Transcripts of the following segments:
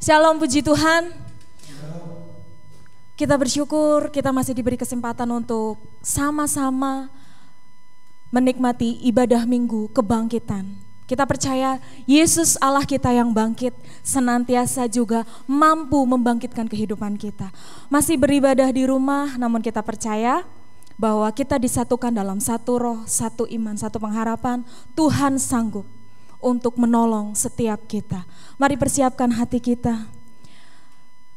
Shalom, puji Tuhan. Kita bersyukur kita masih diberi kesempatan untuk sama-sama menikmati ibadah minggu kebangkitan. Kita percaya Yesus Allah kita yang bangkit senantiasa juga mampu membangkitkan kehidupan kita. Masih beribadah di rumah, namun kita percaya bahwa kita disatukan dalam satu roh, satu iman, satu pengharapan. Tuhan sanggup untuk menolong setiap kita. Mari persiapkan hati kita.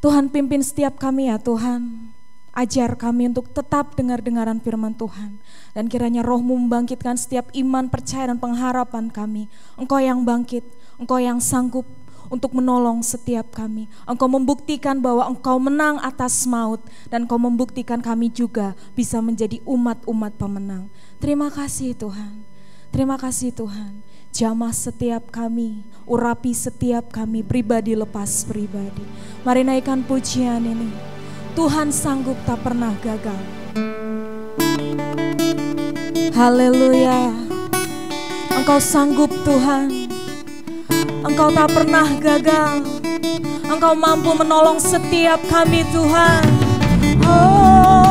Tuhan pimpin setiap kami ya Tuhan. Ajar kami untuk tetap dengar-dengaran firman Tuhan. Dan kiranya Roh-Mu membangkitkan setiap iman, percaya dan pengharapan kami. Engkau yang bangkit, Engkau yang sanggup untuk menolong setiap kami. Engkau membuktikan bahwa Engkau menang atas maut. Dan Engkau membuktikan kami juga bisa menjadi umat-umat pemenang. Terima kasih Tuhan. Terima kasih Tuhan. Jamah setiap kami, urapi setiap kami, pribadi lepas pribadi. Mari naikkan pujian ini. Tuhan sanggup tak pernah gagal. Haleluya. Engkau sanggup Tuhan. Engkau tak pernah gagal. Engkau mampu menolong setiap kami Tuhan. Oh.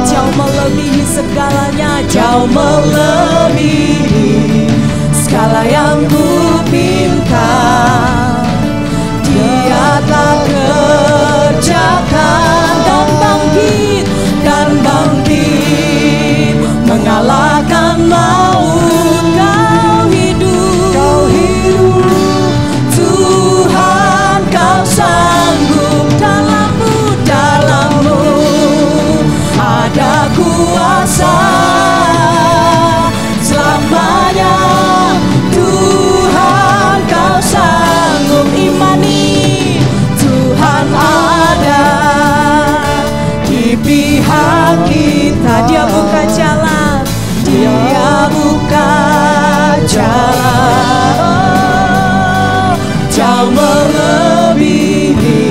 Jauh melebihi segalanya, jauh melebihi segala yang ku pinta. Dia telah kerjakan dan bangkit mengalahkan maut. Kau hidup Tuhan, kau sanggup. Dalammu ada kuasa selamanya. Tuhan kau sanggup, imani Tuhan ada di pihak kita. Dia buka jalan, Dia buka jalan. Jauh melebihi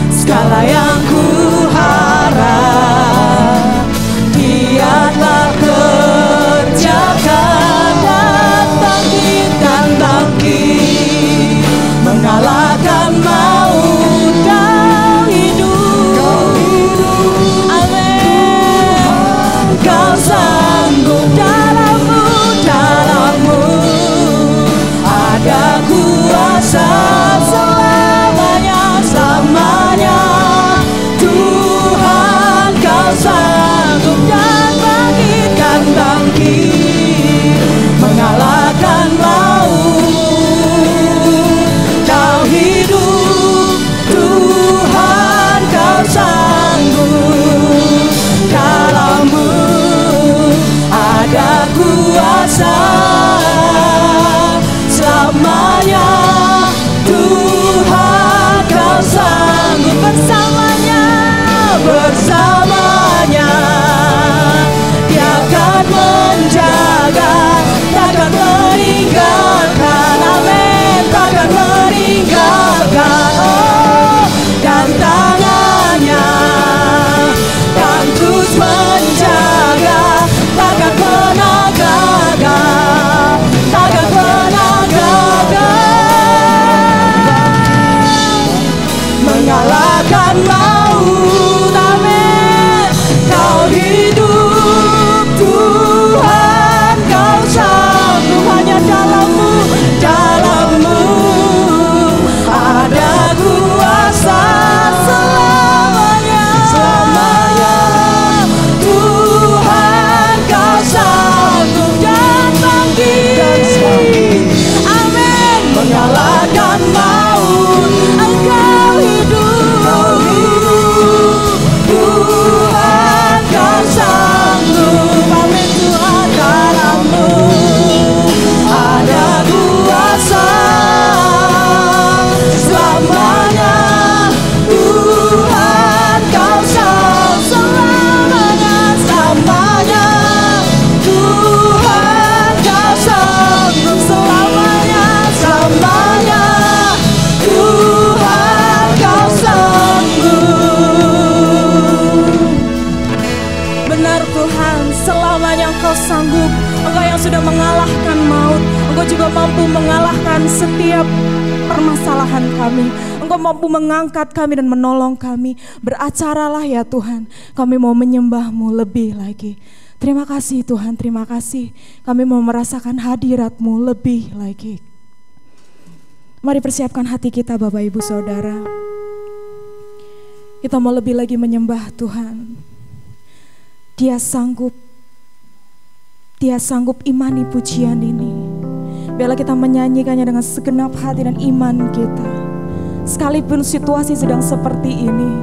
segala yang ku harap. Dia telah kerjakan dan bangkit mengalahkan maut. Kau hidup, amin. Kau sanggup, dalammu ada kuasa. menahan kami, Engkau mampu mengangkat kami dan menolong kami. Beracaralah ya Tuhan, kami mau menyembah-Mu lebih lagi. Terima kasih Tuhan, terima kasih. Kami mau merasakan hadirat-Mu lebih lagi. Mari persiapkan hati kita Bapak Ibu Saudara. Kita mau lebih lagi menyembah Tuhan. Dia sanggup imani pujian ini. Biarlah kita menyanyikannya dengan segenap hati dan iman kita. Sekalipun situasi sedang seperti ini,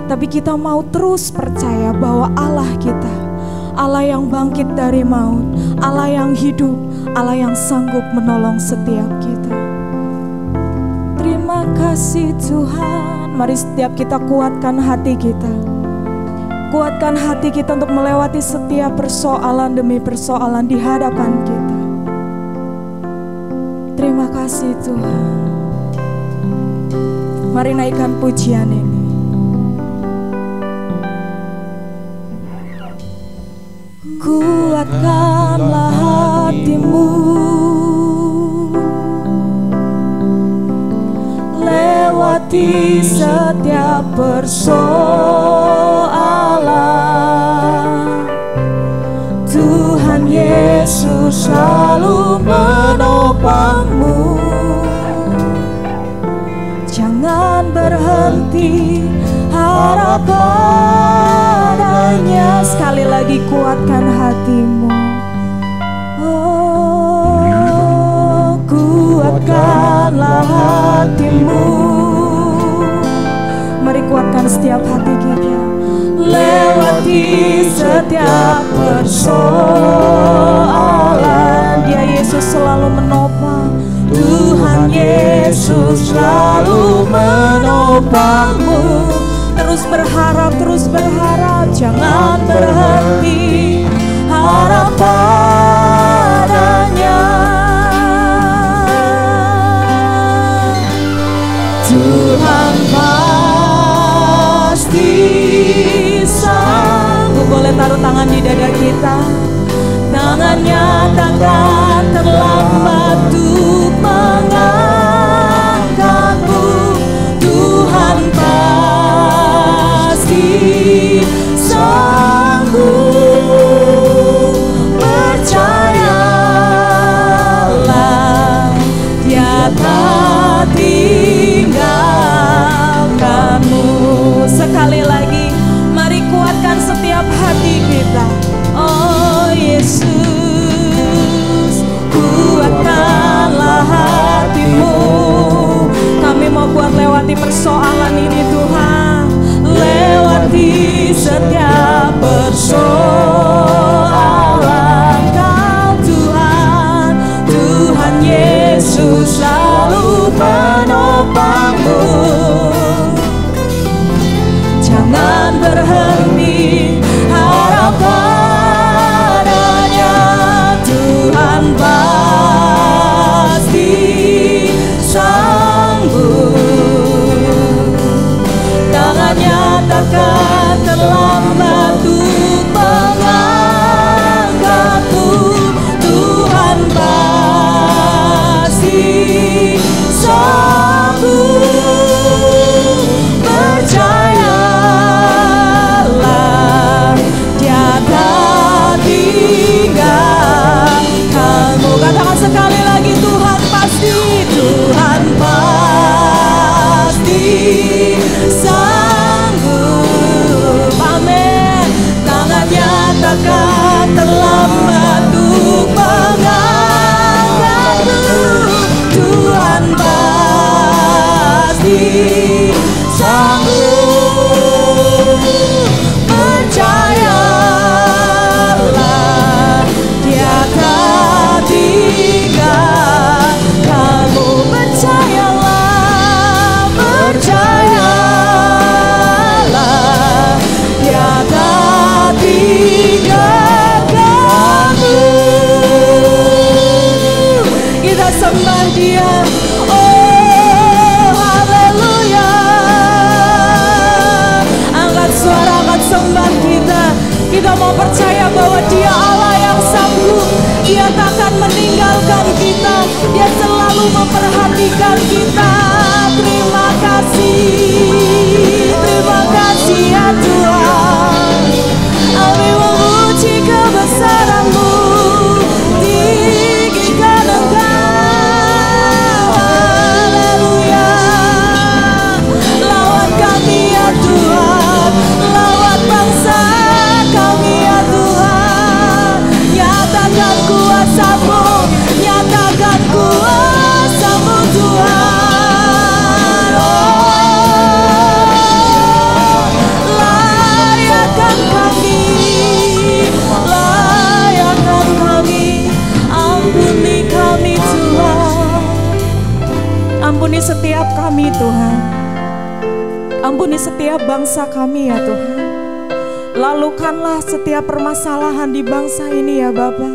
tapi kita mau terus percaya bahwa Allah kita, Allah yang bangkit dari maut, Allah yang hidup, Allah yang sanggup menolong setiap kita. Terima kasih Tuhan. Mari setiap kita kuatkan hati kita. Kuatkan hati kita untuk melewati setiap persoalan demi persoalan di hadapan kita. Terima kasih Tuhan. Mari naikkan pujian ini. Kuatkanlah hatimu, lewati setiap persoalan. Tuhan Yesus selalu menopangmu. Jangan berhenti harap padanya. Sekali lagi kuatkan hatimu. Oh, kuatkanlah hatimu. Mari kuatkan setiap hati kita. Lewati setiap persoalan. Dia Yesus selalu menopang. Tuhan Yesus selalu menopangmu. Terus berharap, jangan berhenti harap padanya. Tuhan pasti sanggup. Boleh taruh tangan di dada kita. Tangannya takkan terlambat untuk mengangkatmu. Tuhan pasti sanggup. Percayalah, Dia tak tinggalkanmu. Sekali lagi, mari kuatkan setiap hati kita. Oh Yesus, kuatkanlah hatimu. Kami mau kuat lewati persoalan ini Tuhan. Lewati setiap persoalan. Kau Tuhan, Tuhan Yesus selalu menopangmu. Jangan berhenti harap padanya. Tuhan pasti sanggup. Tangannya takkan terlambat untuk mengangkatmu. Tuhan pasti sanggup. Percayalah, Dia tak tinggalkanmu. Katakan sekali lagi, Tuhan pasti, Tuhan pasti sanggup. Amin. Tangannya takkan terlambat untuk mengangkatmu. Tuhan pasti sanggup. Percayalah, Dia tak tinggalkanmu. Percayalah, percayalah, Dia tak tinggalkanmu. Kita sembah Dia. Oh haleluya. setiap kami Tuhan. Ampuni setiap bangsa kami ya Tuhan. Lalukanlah setiap permasalahan di bangsa ini ya Bapa.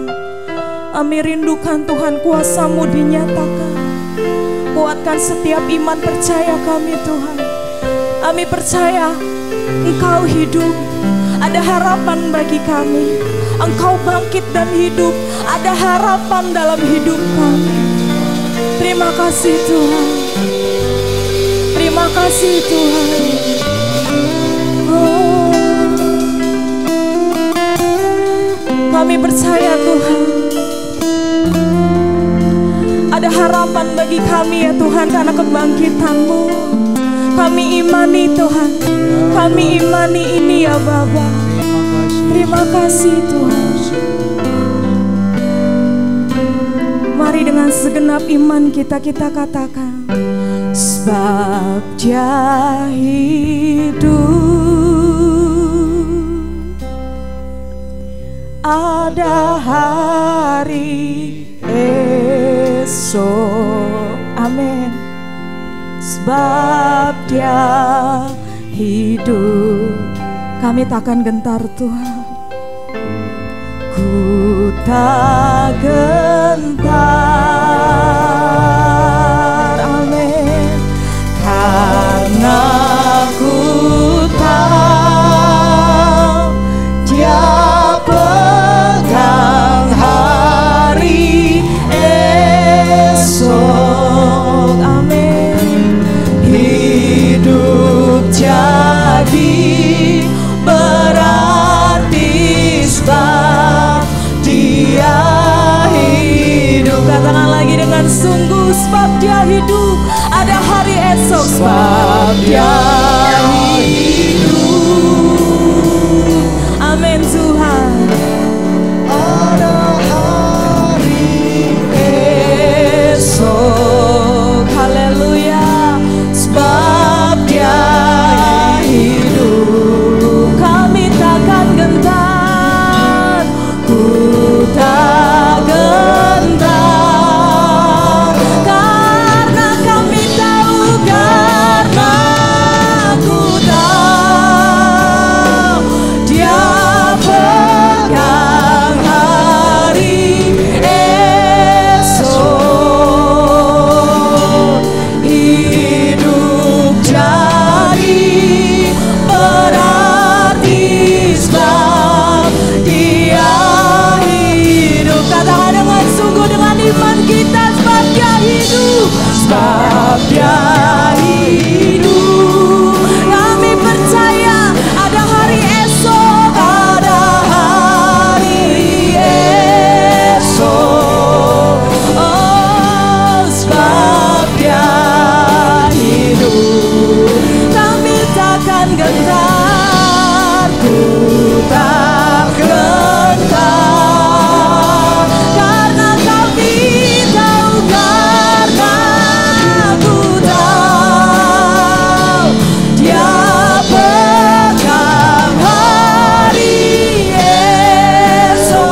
Kami rindukan Tuhan kuasa-Mu dinyatakan. Kuatkan setiap iman percaya kami Tuhan. Kami percaya Engkau hidup. Ada harapan bagi kami. Engkau bangkit dan hidup. Ada harapan dalam hidup kami. Terima kasih Tuhan. Terima kasih Tuhan. Oh, kami percaya Tuhan. Ada harapan bagi kami ya Tuhan karena kebangkitan-Mu. Kami imani Tuhan. Kami imani ini ya Bapa. Terima kasih Tuhan. Mari dengan segenap iman kita katakan, sebab Dia hidup, ada hari esok. Amin. Sebab Dia hidup, kami takkan gentar Tuhan. Ku tak gentar, amin, karena ku tahu Dia pegang hari esok, amin. Hidup jadi berarti sebab Dia hidup. Katakan lagi dengan sungguh, sebab Dia hidup. Ada hari esok, sebab Dia hidup. Amin Tuhan. Ada hari esok, haleluya. Sebab Dia hidup, kami takkan gentar. Ku tak gentar, karena kami tahu, karena ku tahu Dia pegang hari esok. Hidup jadi berarti sebab Dia hidup. Katakan dengan sungguh dengan iman kita, sebab Dia hidup, sebab Dia hidup. Kami percaya ada hari esok, ada hari esok. Oh, sebab Dia hidup, kami takkan gentar. Ku tak gentar, karena kami tahu, karena ku tahu Dia pegang hari esok.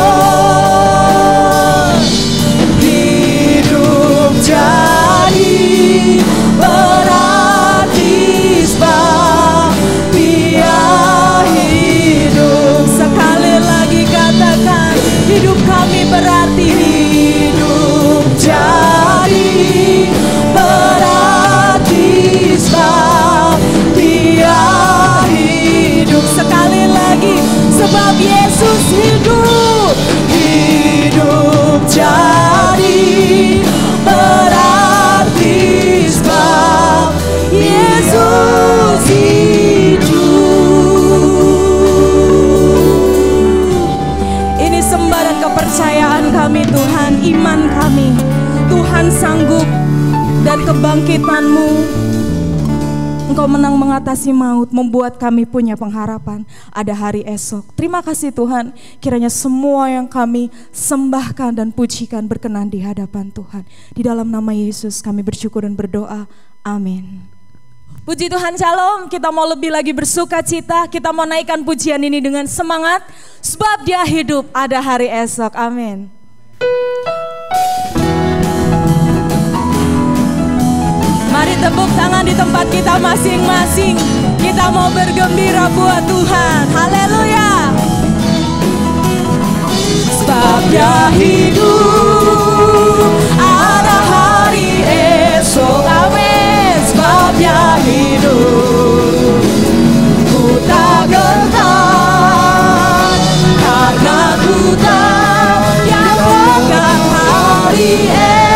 Hidup jadi berarti sebab Dia hidup. Sekali lagi katakan, hidup kami berarti. Hidup jadi berarti sebab Dia hidup. Sekali lagi, sebab Yesus hidup. Hidup jadi berarti sebab Yesus hidup. Ini sembah dan kepercayaan kami Tuhan, iman kami. Tuhan sanggup, dan kebangkitan-Mu, Engkau menang mengatasi maut, membuat kami punya pengharapan ada hari esok. Terima kasih Tuhan, kiranya semua yang kami sembahkan dan pujikan berkenan di hadapan Tuhan. Di dalam nama Yesus kami bersyukur dan berdoa, amin. Puji Tuhan, shalom. Kita mau lebih lagi bersuka cita, kita mau naikkan pujian ini dengan semangat, sebab Dia hidup, ada hari esok, amin. Mari tepuk tangan di tempat kita masing-masing. Kita mau bergembira buat Tuhan. Haleluya. Sebab Dia hidup, ada hari esok. Amin. Sebab Dia hidup, ku tak gentar, karena ku tahu Dia pegang hari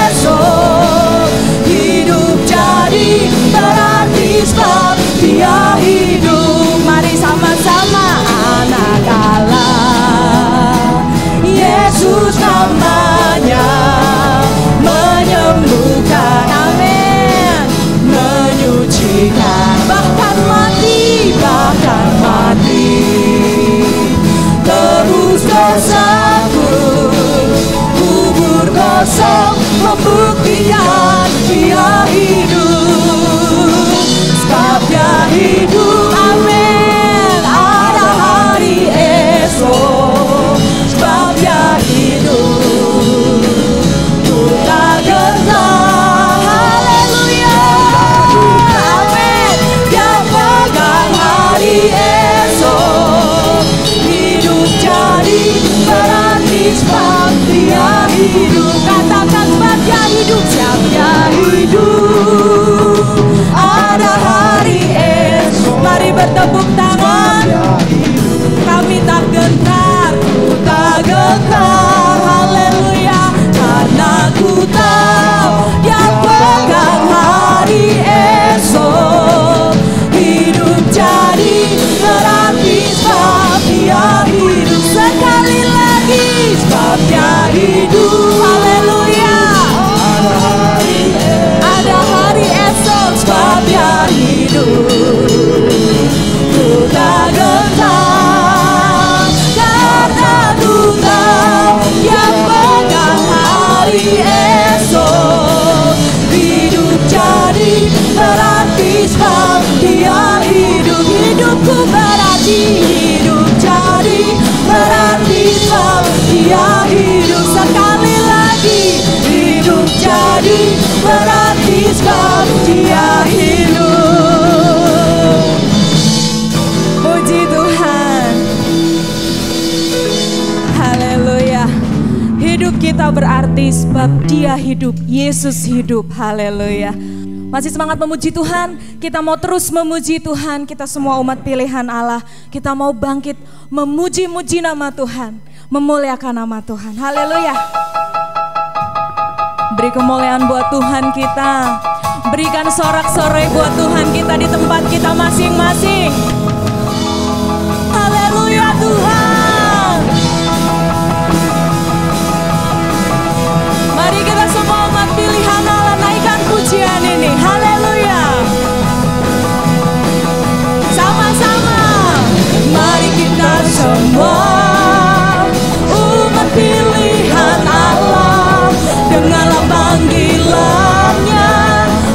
esok. Hidup jadi berarti sebab Dia hidup. Mari sama-sama anak Allah, Yesus namanya, menyembuhkan, amin, menyucikan, bahkan mati, tebus dosaku, kubur kosong membuktikan Dia hidup. Sebab Dia hidup, amin, ada hari esok. Sebab Dia hidup, ku tak gentar, haleluya, amin. Dia pegang hari esok. Hidup jadi berarti sebab Dia hidup. Katakan sebab Dia hidup, sebab Dia hidup, ada hari esok. Mari bertepuk tangan. Kami tak gentar, ku tak gentar, haleluya, karena ku tahu Dia pegang hari esok. Hidup jadi berarti sebab Dia hidup. Sekali lagi, sebab Dia hidup, haleluya, ada hari esok. Sebab Dia hidup, ku tak gentar, karena ku tahu Dia pegang hari esok. Hidup jadi berarti sebab Dia hidup. Hidupku berarti, hidup jadi berarti sebab Dia hidup. Sekali lagi, hidup jadi berarti sebab Dia hidup. Puji Tuhan, haleluya. Hidup kita berarti sebab Dia hidup, Yesus hidup, haleluya. Masih semangat memuji Tuhan? Kita mau terus memuji Tuhan. Kita semua umat pilihan Allah, kita mau bangkit memuji-muji nama Tuhan, memuliakan nama Tuhan, haleluya. Beri kemuliaan buat Tuhan kita. Berikan sorak-sorai buat Tuhan kita di tempat kita masing-masing. Haleluya Tuhan. Mari kita semua umat pilihan Allah naikkan pujian ini. Haleluya. Sama-sama. Mari kita semua umat pilihan Allah, dengarlah panggilannya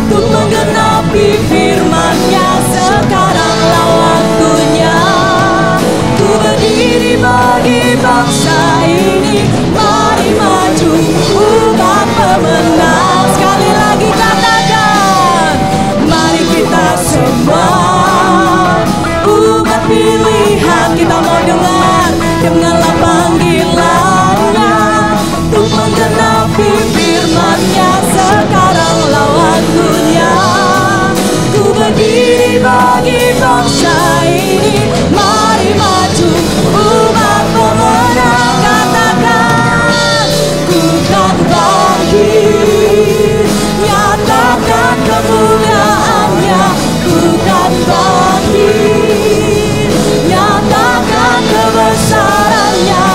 untuk menggenapi firman-Nya. Sekaranglah waktunya, ku berdiri bagi bangsa ini. Mari maju umat pemenang. Sekali lagi katakan, mari kita semua umat pilihan. Kita mau dengarlah panggilannya untuk menggenapi firman-Nya. Sekaranglah waktunya, ku berdiri bagi bangsa ini. Mari maju umat pemenang. Katakan, ku kan bangkit, nyatakan kemuliaan-Nya. Ku kan bangkit, nyatakan kebesaran-Nya.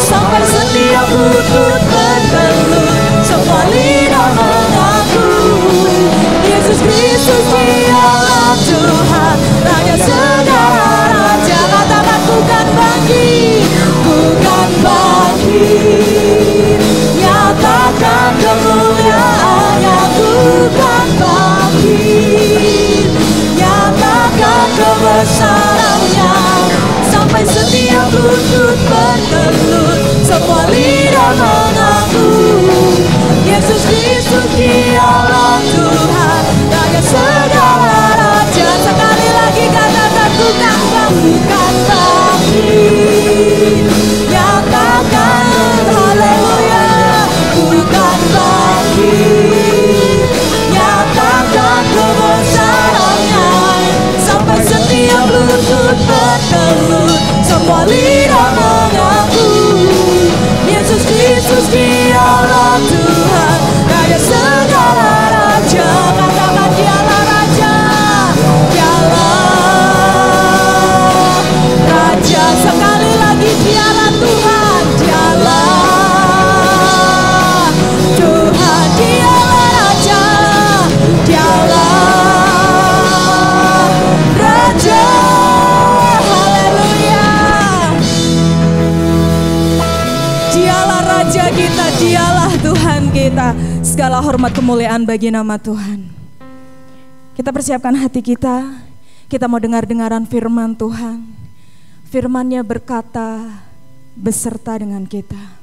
Sampai setiap lutut bertelut, semua lidah mengaku Yesus Kristus Dialah Tuhan, Raja segala raja. Katakan, ku kan bangkit, ku kan bangkit, nyatakan kemuliaan-Nya. Ku kan bangkit, nyatakan kebesaran-Nya. Sampai setiap lutut bertelut, semua lidah mengaku Yesus Kristus Dialah Tuhan, Raja kita segala hormat kemuliaan bagi nama Tuhan. Kita persiapkan hati kita. Kita mau dengar-dengaran firman Tuhan. Firman-Nya berkata beserta dengan kita.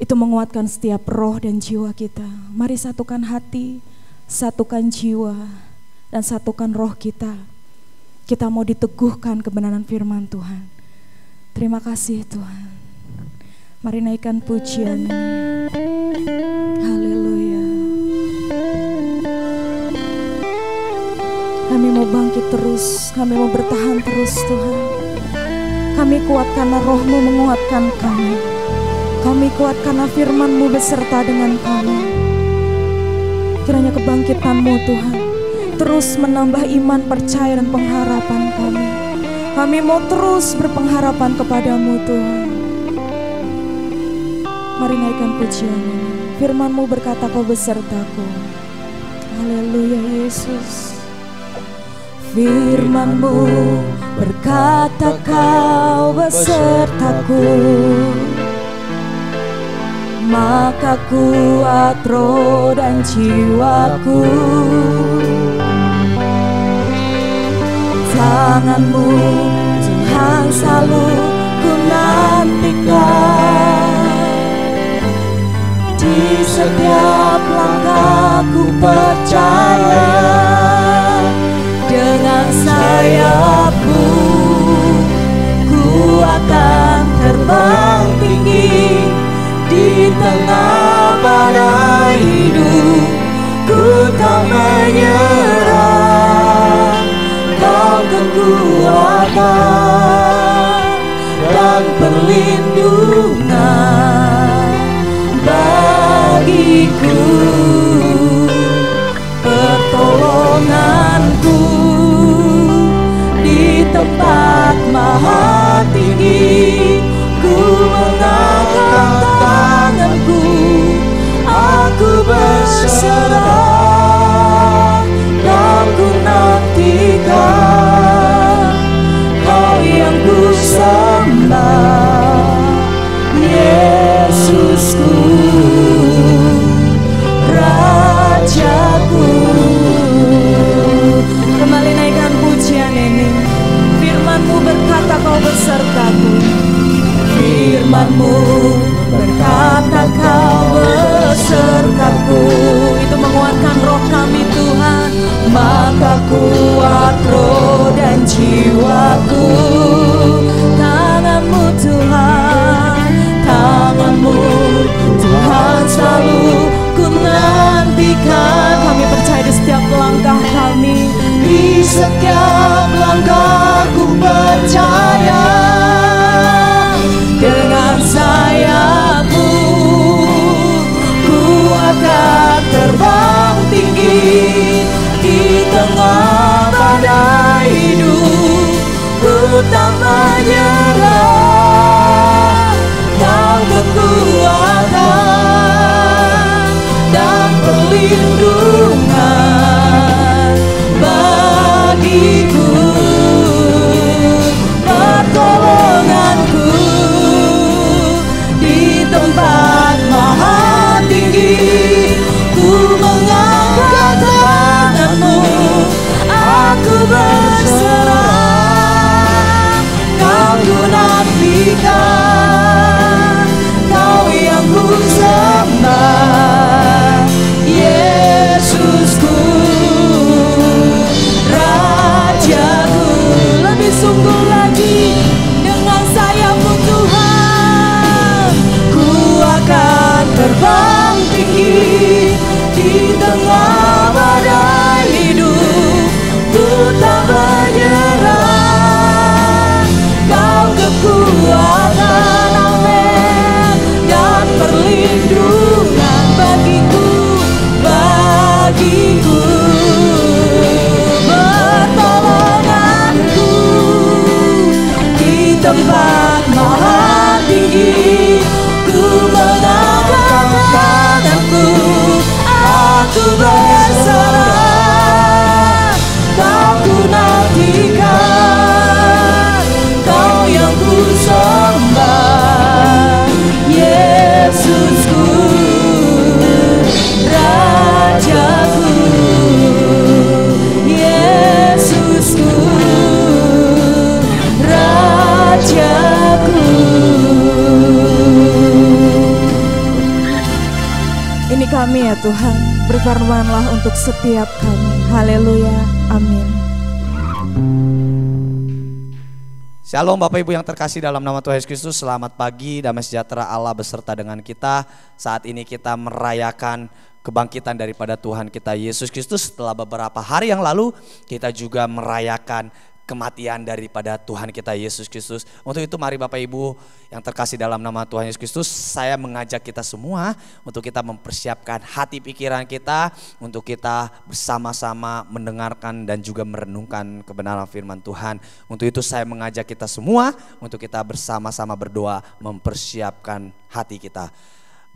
Itu menguatkan setiap roh dan jiwa kita. Mari satukan hati, satukan jiwa, dan satukan roh kita. Kita mau diteguhkan kebenaran firman Tuhan. Terima kasih Tuhan. Mari naikkan pujian ini. Haleluya. Kami mau bangkit terus, kami mau bertahan terus Tuhan. Kami kuat karena roh-Mu menguatkan kami. Kami kuat karena firman-Mu beserta dengan kami. Kiranya kebangkitan-Mu Tuhan terus menambah iman, percaya dan pengharapan kami. Kami mau terus berpengharapan kepada-Mu Tuhan. Mari naikkan pujian ini. Firman-Mu berkata Kau besertaku. Haleluya Yesus. Firman-Mu berkata Kau besertaku, maka kuat roh dan jiwaku. Tangan-Mu Tuhan selalu ku nantikan. Di setiap langkahku percaya, dengan sayap-Mu ku akan terbang tinggi. Di tengah badai hidup ku tak menyerah. Kau kekuatan dan perlindungan bagiku, pertolonganku di tempat maha tinggi. Ku mengangkat tanganku, aku berserah dan ku nantikan Kau yang ku sembah, Yesusku, Rajaku. Kembali naikkan pujian ini. Firman-Mu berkata Kau besertaku. Firman-Mu berkata Kau besertaku. Itu menguatkan roh kami Tuhan. Maka kuat roh dan jiwaku. Tangan-Mu Tuhan, tangan-Mu Tuhan selalu ku nantikan. Kami percaya di setiap langkah kami, di setiap langkah ku percaya. Dengan sayap-Mu ku akan terbang tinggi. Di tengah badai hidup ku tak menyerah. Kau kekuatan dan perlindungan bagiku, pertolonganku di tempat maha tinggi. Ku mengangkat tangan-Mu, aku berserah. Kau ku nantikan, Kau yang ku sembah, Yesusku, Raja. kami ya Tuhan, berfirmanlah untuk setiap kami. Haleluya, amin. Shalom Bapak Ibu yang terkasih dalam nama Tuhan Yesus Kristus. Selamat pagi, damai sejahtera Allah beserta dengan kita. Saat ini kita merayakan kebangkitan daripada Tuhan kita Yesus Kristus. Setelah beberapa hari yang lalu kita juga merayakan kematian daripada Tuhan kita Yesus Kristus. Untuk itu mari Bapak Ibu yang terkasih dalam nama Tuhan Yesus Kristus, saya mengajak kita semua untuk kita mempersiapkan hati pikiran kita untuk kita bersama-sama mendengarkan dan juga merenungkan kebenaran firman Tuhan. Untuk itu saya mengajak kita semua untuk kita bersama-sama berdoa mempersiapkan hati kita.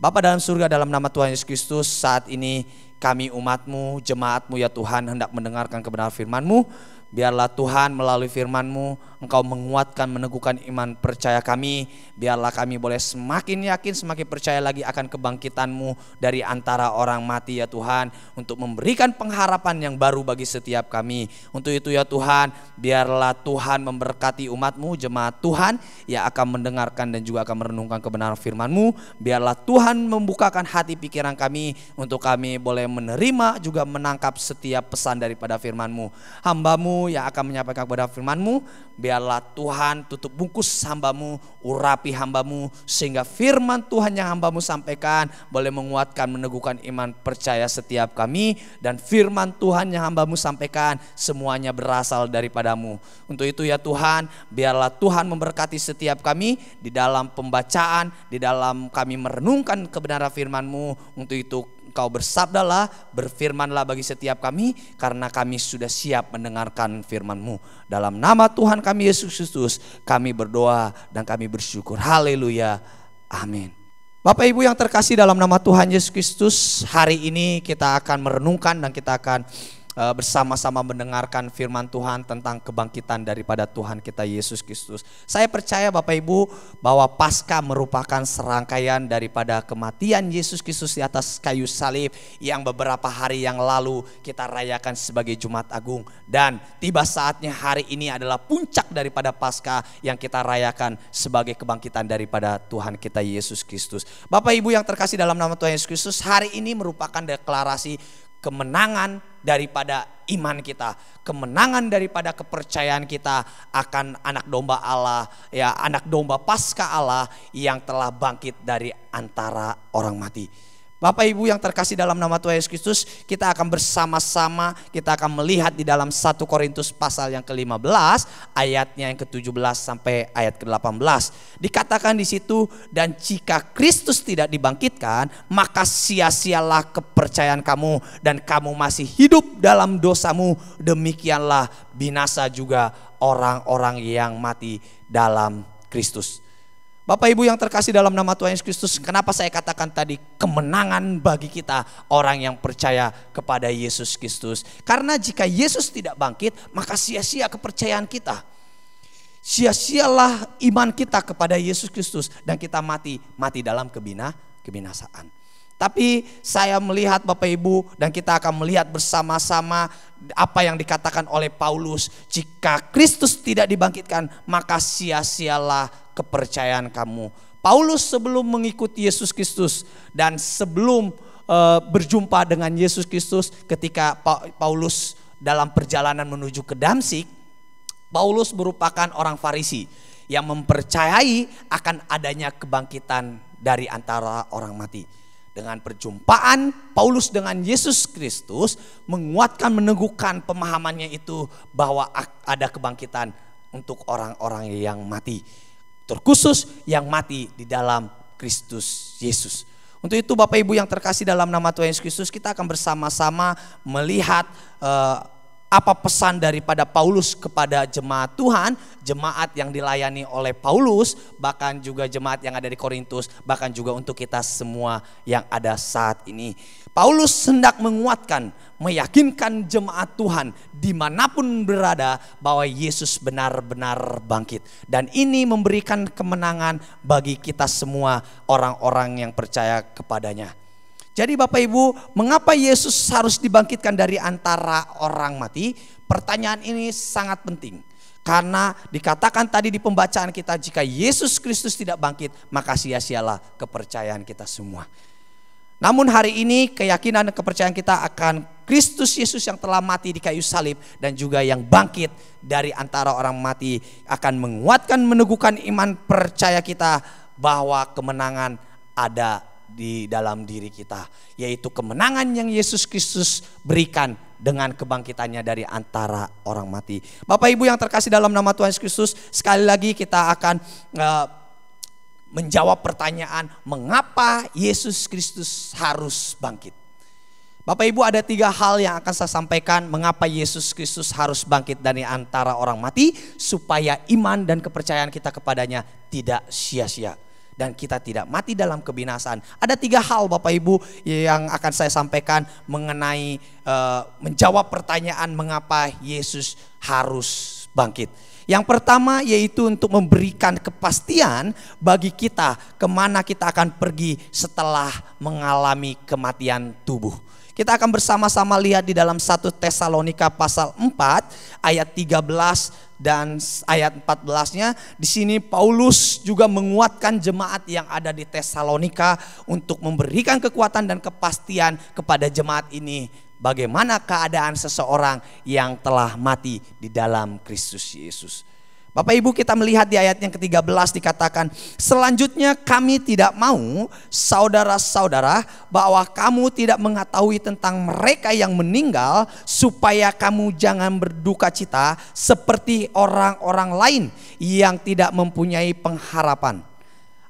Bapa dalam surga, dalam nama Tuhan Yesus Kristus, saat ini kami umat-Mu, jemaat-Mu ya Tuhan, hendak mendengarkan kebenaran firman-Mu. Biarlah Tuhan melalui firman-Mu Engkau menguatkan, meneguhkan iman percaya kami. Biarlah kami boleh semakin yakin, semakin percaya lagi akan kebangkitan-Mu dari antara orang mati ya Tuhan, untuk memberikan pengharapan yang baru bagi setiap kami. Untuk itu ya Tuhan, biarlah Tuhan memberkati umat-Mu, jemaat Tuhan yang akan mendengarkan dan juga akan merenungkan kebenaran firman-Mu. Biarlah Tuhan membukakan hati pikiran kami untuk kami boleh menerima juga menangkap setiap pesan daripada firman-Mu. Hamba-Mu yang akan menyampaikan kepada firman-Mu, biarlah Tuhan tutup bungkus hamba-Mu, urapi hamba-Mu, sehingga firman Tuhan yang hamba-Mu sampaikan boleh menguatkan, meneguhkan iman percaya setiap kami. Dan firman Tuhan yang hamba-Mu sampaikan semuanya berasal daripada-Mu. Untuk itu ya Tuhan, biarlah Tuhan memberkati setiap kami di dalam pembacaan, di dalam kami merenungkan kebenaran firman-Mu. Untuk itu Engkau bersabdalah, berfirmanlah bagi setiap kami, karena kami sudah siap mendengarkan firman-Mu. Dalam nama Tuhan kami Yesus Kristus kami berdoa dan kami bersyukur. Haleluya, amin. Bapak Ibu yang terkasih dalam nama Tuhan Yesus Kristus, hari ini kita akan merenungkan dan kita akan bersama-sama mendengarkan firman Tuhan tentang kebangkitan daripada Tuhan kita Yesus Kristus. Saya percaya Bapak Ibu bahwa Paskah merupakan serangkaian daripada kematian Yesus Kristus di atas kayu salib yang beberapa hari yang lalu kita rayakan sebagai Jumat Agung. Dan tiba saatnya hari ini adalah puncak daripada Paskah yang kita rayakan sebagai kebangkitan daripada Tuhan kita Yesus Kristus. Bapak Ibu yang terkasih dalam nama Tuhan Yesus Kristus, hari ini merupakan deklarasi kemenangan daripada iman kita, kemenangan daripada kepercayaan kita akan anak domba Allah, ya, anak domba Paskah Allah yang telah bangkit dari antara orang mati. Bapak Ibu yang terkasih dalam nama Tuhan Yesus Kristus, kita akan bersama-sama, kita akan melihat di dalam 1 Korintus pasal yang ke-15 ayatnya yang ke-17 sampai ayat ke-18. Dikatakan di situ, dan jika Kristus tidak dibangkitkan, maka sia-sialah kepercayaan kamu dan kamu masih hidup dalam dosamu. Demikianlah binasa juga orang-orang yang mati dalam Kristus. Bapak Ibu yang terkasih dalam nama Tuhan Yesus Kristus, kenapa saya katakan tadi kemenangan bagi kita orang yang percaya kepada Yesus Kristus? Karena jika Yesus tidak bangkit, maka sia-sia kepercayaan kita. Sia-sialah iman kita kepada Yesus Kristus dan kita mati dalam kebinasaan. Tapi saya melihat Bapak Ibu dan kita akan melihat bersama-sama apa yang dikatakan oleh Paulus. Jika Kristus tidak dibangkitkan, maka sia-sialah kepercayaan kamu. Paulus sebelum mengikuti Yesus Kristus dan sebelum berjumpa dengan Yesus Kristus, ketika Paulus dalam perjalanan menuju ke Damsyik, Paulus merupakan orang Farisi yang mempercayai akan adanya kebangkitan dari antara orang mati. Dengan perjumpaan Paulus dengan Yesus Kristus menguatkan, meneguhkan pemahamannya itu bahwa ada kebangkitan untuk orang-orang yang mati, terkhusus yang mati di dalam Kristus Yesus. Untuk itu Bapak Ibu yang terkasih dalam nama Tuhan Yesus Kristus, kita akan bersama-sama melihat apa pesan daripada Paulus kepada jemaat Tuhan, jemaat yang dilayani oleh Paulus, bahkan juga jemaat yang ada di Korintus, bahkan juga untuk kita semua yang ada saat ini. Paulus hendak menguatkan, meyakinkan jemaat Tuhan dimanapun berada bahwa Yesus benar-benar bangkit. Dan ini memberikan kemenangan bagi kita semua orang-orang yang percaya kepadanya. Jadi Bapak Ibu, mengapa Yesus harus dibangkitkan dari antara orang mati? Pertanyaan ini sangat penting. Karena dikatakan tadi di pembacaan kita, jika Yesus Kristus tidak bangkit, maka sia-sialah kepercayaan kita semua. Namun hari ini keyakinan dan kepercayaan kita akan Kristus Yesus yang telah mati di kayu salib dan juga yang bangkit dari antara orang mati akan menguatkan, meneguhkan iman percaya kita bahwa kemenangan ada di dalam diri kita, yaitu kemenangan yang Yesus Kristus berikan dengan kebangkitannya dari antara orang mati. Bapak Ibu yang terkasih dalam nama Tuhan Yesus Kristus, sekali lagi kita akan menjawab pertanyaan mengapa Yesus Kristus harus bangkit. Bapak Ibu, ada 3 hal yang akan saya sampaikan mengapa Yesus Kristus harus bangkit dari antara orang mati, supaya iman dan kepercayaan kita kepadanya tidak sia-sia dan kita tidak mati dalam kebinasaan. Ada 3 hal Bapak Ibu yang akan saya sampaikan mengenai menjawab pertanyaan mengapa Yesus harus bangkit. Yang pertama yaitu untuk memberikan kepastian bagi kita kemana kita akan pergi setelah mengalami kematian tubuh. Kita akan bersama-sama lihat di dalam 1 Tesalonika pasal 4 ayat 13 dan ayat 14-nya. Di sini Paulus juga menguatkan jemaat yang ada di Tesalonika untuk memberikan kekuatan dan kepastian kepada jemaat ini bagaimana keadaan seseorang yang telah mati di dalam Kristus Yesus. Bapak Ibu, kita melihat di ayat yang ke-13 dikatakan, selanjutnya kami tidak mau saudara-saudara bahwa kamu tidak mengetahui tentang mereka yang meninggal, supaya kamu jangan berduka cita seperti orang-orang lain yang tidak mempunyai pengharapan.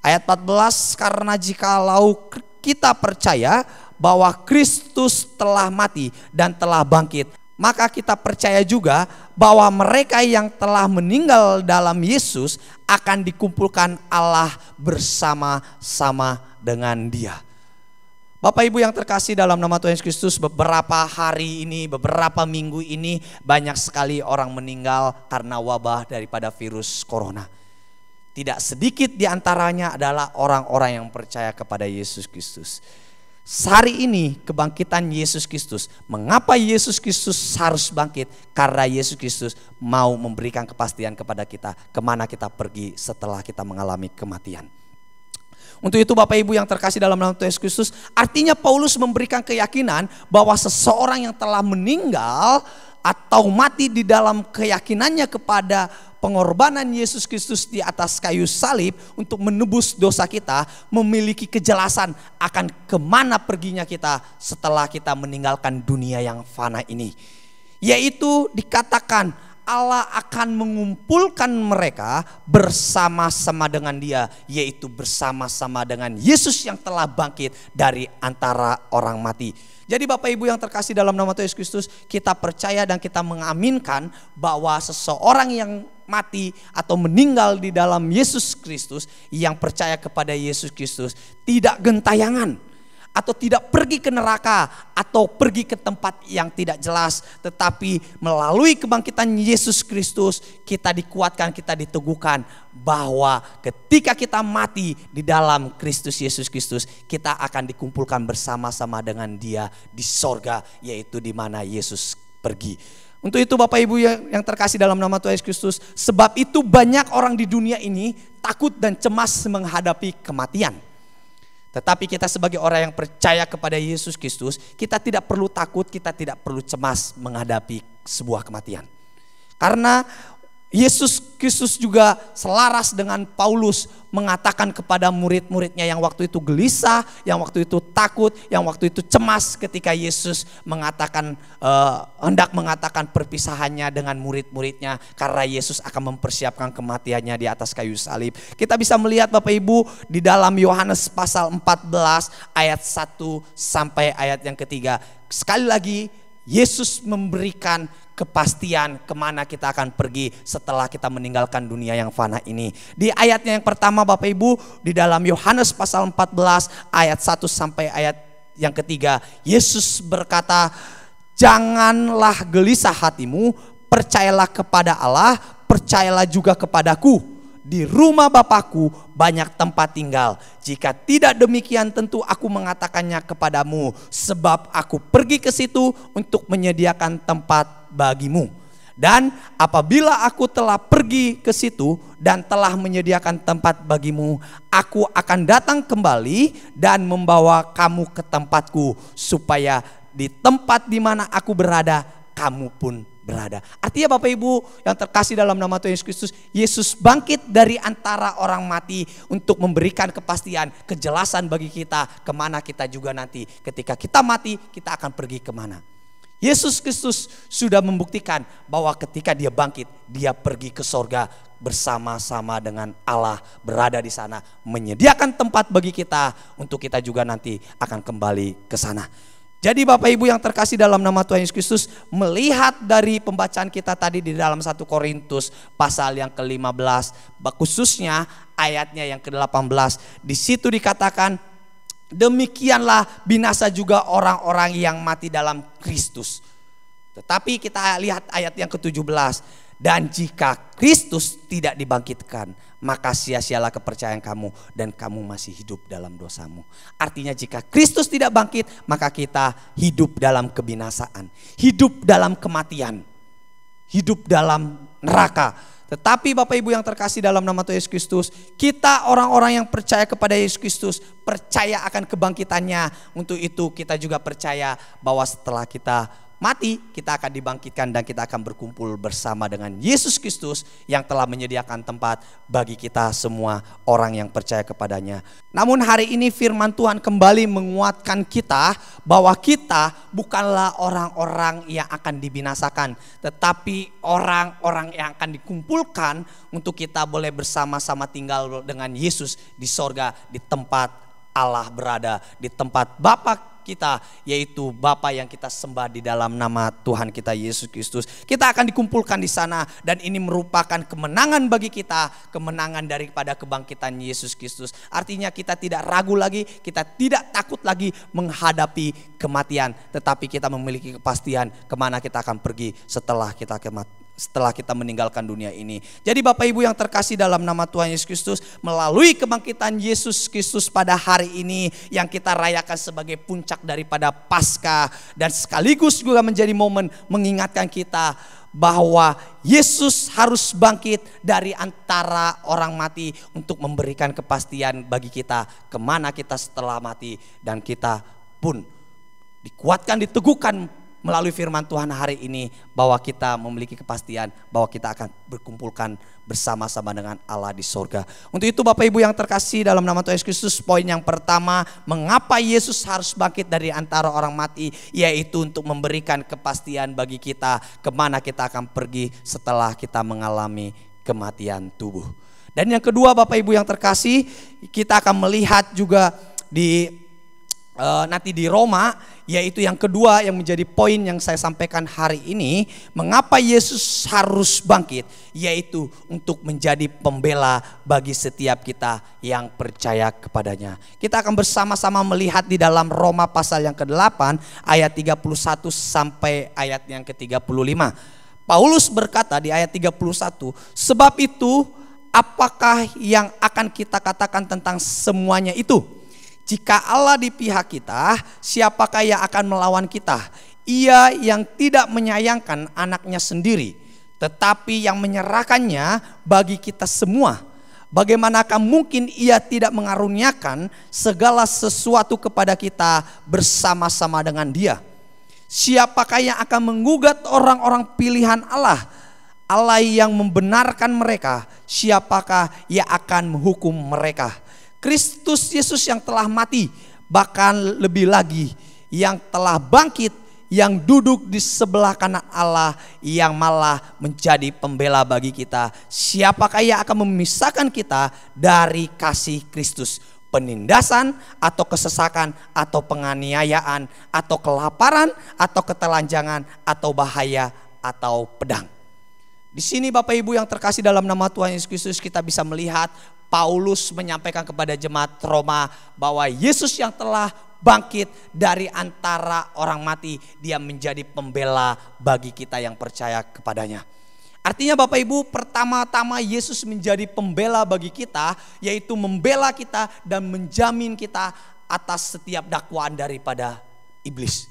Ayat 14, karena jikalau kita percaya bahwa Kristus telah mati dan telah bangkit, maka kita percaya juga bahwa mereka yang telah meninggal dalam Yesus akan dikumpulkan Allah bersama-sama dengan Dia. Bapak Ibu yang terkasih dalam nama Tuhan Yesus Kristus, beberapa hari ini, beberapa minggu ini banyak sekali orang meninggal karena wabah daripada virus corona. Tidak sedikit di antaranya adalah orang-orang yang percaya kepada Yesus Kristus. Hari ini kebangkitan Yesus Kristus. Mengapa Yesus Kristus harus bangkit? Karena Yesus Kristus mau memberikan kepastian kepada kita kemana kita pergi setelah kita mengalami kematian. Untuk itu Bapak Ibu yang terkasih dalam nama Tuhan Yesus Kristus, artinya Paulus memberikan keyakinan bahwa seseorang yang telah meninggal atau mati di dalam keyakinannya kepada pengorbanan Yesus Kristus di atas kayu salib untuk menebus dosa kita, memiliki kejelasan akan kemana perginya kita setelah kita meninggalkan dunia yang fana ini. Yaitu dikatakan Allah akan mengumpulkan mereka bersama-sama dengan Dia, yaitu bersama-sama dengan Yesus yang telah bangkit dari antara orang mati. Jadi Bapak Ibu yang terkasih dalam nama Tuhan Yesus Kristus, kita percaya dan kita mengaminkan bahwa seseorang yang mati atau meninggal di dalam Yesus Kristus, yang percaya kepada Yesus Kristus, tidak gentayangan atau tidak pergi ke neraka atau pergi ke tempat yang tidak jelas, tetapi melalui kebangkitan Yesus Kristus kita dikuatkan, kita diteguhkan bahwa ketika kita mati di dalam Kristus Yesus Kristus, kita akan dikumpulkan bersama-sama dengan Dia di sorga, yaitu di mana Yesus pergi. Untuk itu Bapak Ibu yang terkasih dalam nama Tuhan Yesus Kristus, sebab itu banyak orang di dunia ini takut dan cemas menghadapi kematian. Tetapi kita sebagai orang yang percaya kepada Yesus Kristus, kita tidak perlu takut, kita tidak perlu cemas menghadapi sebuah kematian. Karena Yesus Kristus juga selaras dengan Paulus mengatakan kepada murid-muridnya yang waktu itu gelisah, yang waktu itu takut, yang waktu itu cemas ketika Yesus mengatakan hendak mengatakan perpisahannya dengan murid-muridnya karena Yesus akan mempersiapkan kematiannya di atas kayu salib. Kita bisa melihat Bapak Ibu di dalam Yohanes pasal 14 ayat 1 sampai ayat yang ketiga. Sekali lagi Yesus memberikan kepastian kemana kita akan pergi setelah kita meninggalkan dunia yang fana ini. Di ayatnya yang pertama Bapak Ibu, di dalam Yohanes pasal 14 ayat 1 sampai ayat yang ketiga, Yesus berkata, janganlah gelisah hatimu, percayalah kepada Allah, percayalah juga kepadaku. Di rumah Bapakku banyak tempat tinggal. Jika tidak demikian tentu aku mengatakannya kepadamu, sebab aku pergi ke situ untuk menyediakan tempat bagimu. Dan apabila aku telah pergi ke situ dan telah menyediakan tempat bagimu, aku akan datang kembali dan membawa kamu ke tempatku, supaya di tempat di mana aku berada, kamu pun berada. Artinya Bapak Ibu yang terkasih dalam nama Tuhan Yesus Kristus, Yesus bangkit dari antara orang mati untuk memberikan kepastian, kejelasan bagi kita kemana kita juga nanti. Ketika kita mati, kita akan pergi kemana. Yesus Kristus sudah membuktikan bahwa ketika dia bangkit, dia pergi ke sorga bersama-sama dengan Allah, berada di sana, menyediakan tempat bagi kita untuk kita juga nanti akan kembali ke sana. Jadi Bapak Ibu yang terkasih dalam nama Tuhan Yesus Kristus, melihat dari pembacaan kita tadi di dalam 1 Korintus pasal yang ke-15, khususnya ayatnya yang ke-18, di situ dikatakan, demikianlah binasa juga orang-orang yang mati dalam Kristus. Tetapi kita lihat ayat yang ke-17. Dan jika Kristus tidak dibangkitkan, maka sia-sialah kepercayaan kamu dan kamu masih hidup dalam dosamu. Artinya jika Kristus tidak bangkit, maka kita hidup dalam kebinasaan, hidup dalam kematian, hidup dalam neraka. Tetapi Bapak Ibu yang terkasih dalam nama Tuhan Yesus Kristus, kita orang-orang yang percaya kepada Yesus Kristus, percaya akan kebangkitannya. Untuk itu kita juga percaya bahwa setelah kita mati, kita akan dibangkitkan dan kita akan berkumpul bersama dengan Yesus Kristus yang telah menyediakan tempat bagi kita semua orang yang percaya kepadanya. Namun hari ini firman Tuhan kembali menguatkan kita bahwa kita bukanlah orang-orang yang akan dibinasakan, tetapi orang-orang yang akan dikumpulkan untuk kita boleh bersama-sama tinggal dengan Yesus di sorga, di tempat Allah berada, di tempat Bapa kita, yaitu Bapa yang kita sembah di dalam nama Tuhan kita Yesus Kristus. Kita akan dikumpulkan di sana dan ini merupakan kemenangan bagi kita, kemenangan daripada kebangkitan Yesus Kristus. Artinya kita tidak ragu lagi, kita tidak takut lagi menghadapi kematian, tetapi kita memiliki kepastian kemana kita akan pergi setelah kita meninggalkan dunia ini. Jadi Bapak Ibu yang terkasih dalam nama Tuhan Yesus Kristus, melalui kebangkitan Yesus Kristus pada hari ini yang kita rayakan sebagai puncak daripada Paskah, dan sekaligus juga menjadi momen mengingatkan kita bahwa Yesus harus bangkit dari antara orang mati untuk memberikan kepastian bagi kita kemana kita setelah mati, dan kita pun dikuatkan, diteguhkan melalui firman Tuhan hari ini bahwa kita memiliki kepastian bahwa kita akan berkumpulkan bersama-sama dengan Allah di sorga. Untuk itu Bapak Ibu yang terkasih dalam nama Tuhan Yesus Kristus, poin yang pertama, mengapa Yesus harus bangkit dari antara orang mati, yaitu untuk memberikan kepastian bagi kita kemana kita akan pergi setelah kita mengalami kematian tubuh. Dan yang kedua Bapak Ibu yang terkasih, kita akan melihat juga nanti di Roma, yaitu yang kedua yang menjadi poin yang saya sampaikan hari ini, mengapa Yesus harus bangkit, yaitu untuk menjadi pembela bagi setiap kita yang percaya kepadanya. Kita akan bersama-sama melihat di dalam Roma pasal yang ke-8 ayat 31 sampai ayat yang ke-35. Paulus berkata di ayat 31, sebab itu apakah yang akan kita katakan tentang semuanya itu? Jika Allah di pihak kita, siapakah yang akan melawan kita? Ia yang tidak menyayangkan anaknya sendiri, tetapi yang menyerahkannya bagi kita semua. Bagaimanakah mungkin ia tidak mengaruniakan segala sesuatu kepada kita bersama-sama dengan dia? Siapakah yang akan menggugat orang-orang pilihan Allah? Allah yang membenarkan mereka, siapakah yang akan menghukum mereka? Kristus Yesus yang telah mati, bahkan lebih lagi yang telah bangkit, yang duduk di sebelah kanan Allah, yang malah menjadi pembela bagi kita. Siapakah yang akan memisahkan kita dari kasih Kristus? Penindasan atau kesesakan atau penganiayaan atau kelaparan atau ketelanjangan atau bahaya atau pedang. Di sini Bapak Ibu yang terkasih dalam nama Tuhan Yesus Kristus, kita bisa melihat Paulus menyampaikan kepada jemaat Roma bahwa Yesus yang telah bangkit dari antara orang mati, dia menjadi pembela bagi kita yang percaya kepadanya. Artinya Bapak Ibu, pertama-tama Yesus menjadi pembela bagi kita, yaitu membela kita dan menjamin kita atas setiap dakwaan daripada iblis.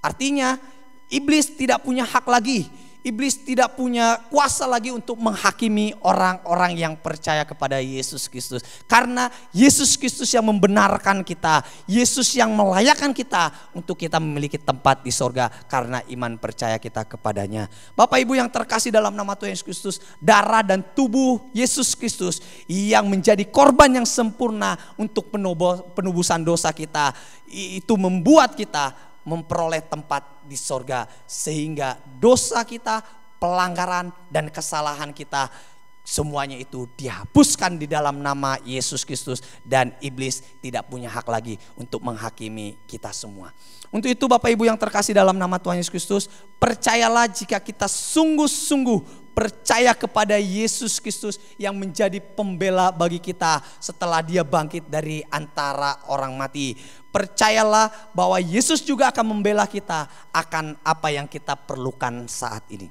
Artinya iblis tidak punya hak lagi. Iblis tidak punya kuasa lagi untuk menghakimi orang-orang yang percaya kepada Yesus Kristus. Karena Yesus Kristus yang membenarkan kita, Yesus yang melayakkan kita untuk kita memiliki tempat di sorga karena iman percaya kita kepadanya. Bapak Ibu yang terkasih dalam nama Tuhan Yesus Kristus, darah dan tubuh Yesus Kristus yang menjadi korban yang sempurna untuk penebusan dosa kita, itu membuat kita memperoleh tempat di sorga, sehingga dosa kita, pelanggaran dan kesalahan kita semuanya itu dihapuskan di dalam nama Yesus Kristus, dan iblis tidak punya hak lagi untuk menghakimi kita semua. Untuk itu Bapak Ibu yang terkasih dalam nama Tuhan Yesus Kristus, percayalah jika kita sungguh-sungguh percaya kepada Yesus Kristus yang menjadi pembela bagi kita setelah dia bangkit dari antara orang mati. Percayalah bahwa Yesus juga akan membela kita akan apa yang kita perlukan saat ini.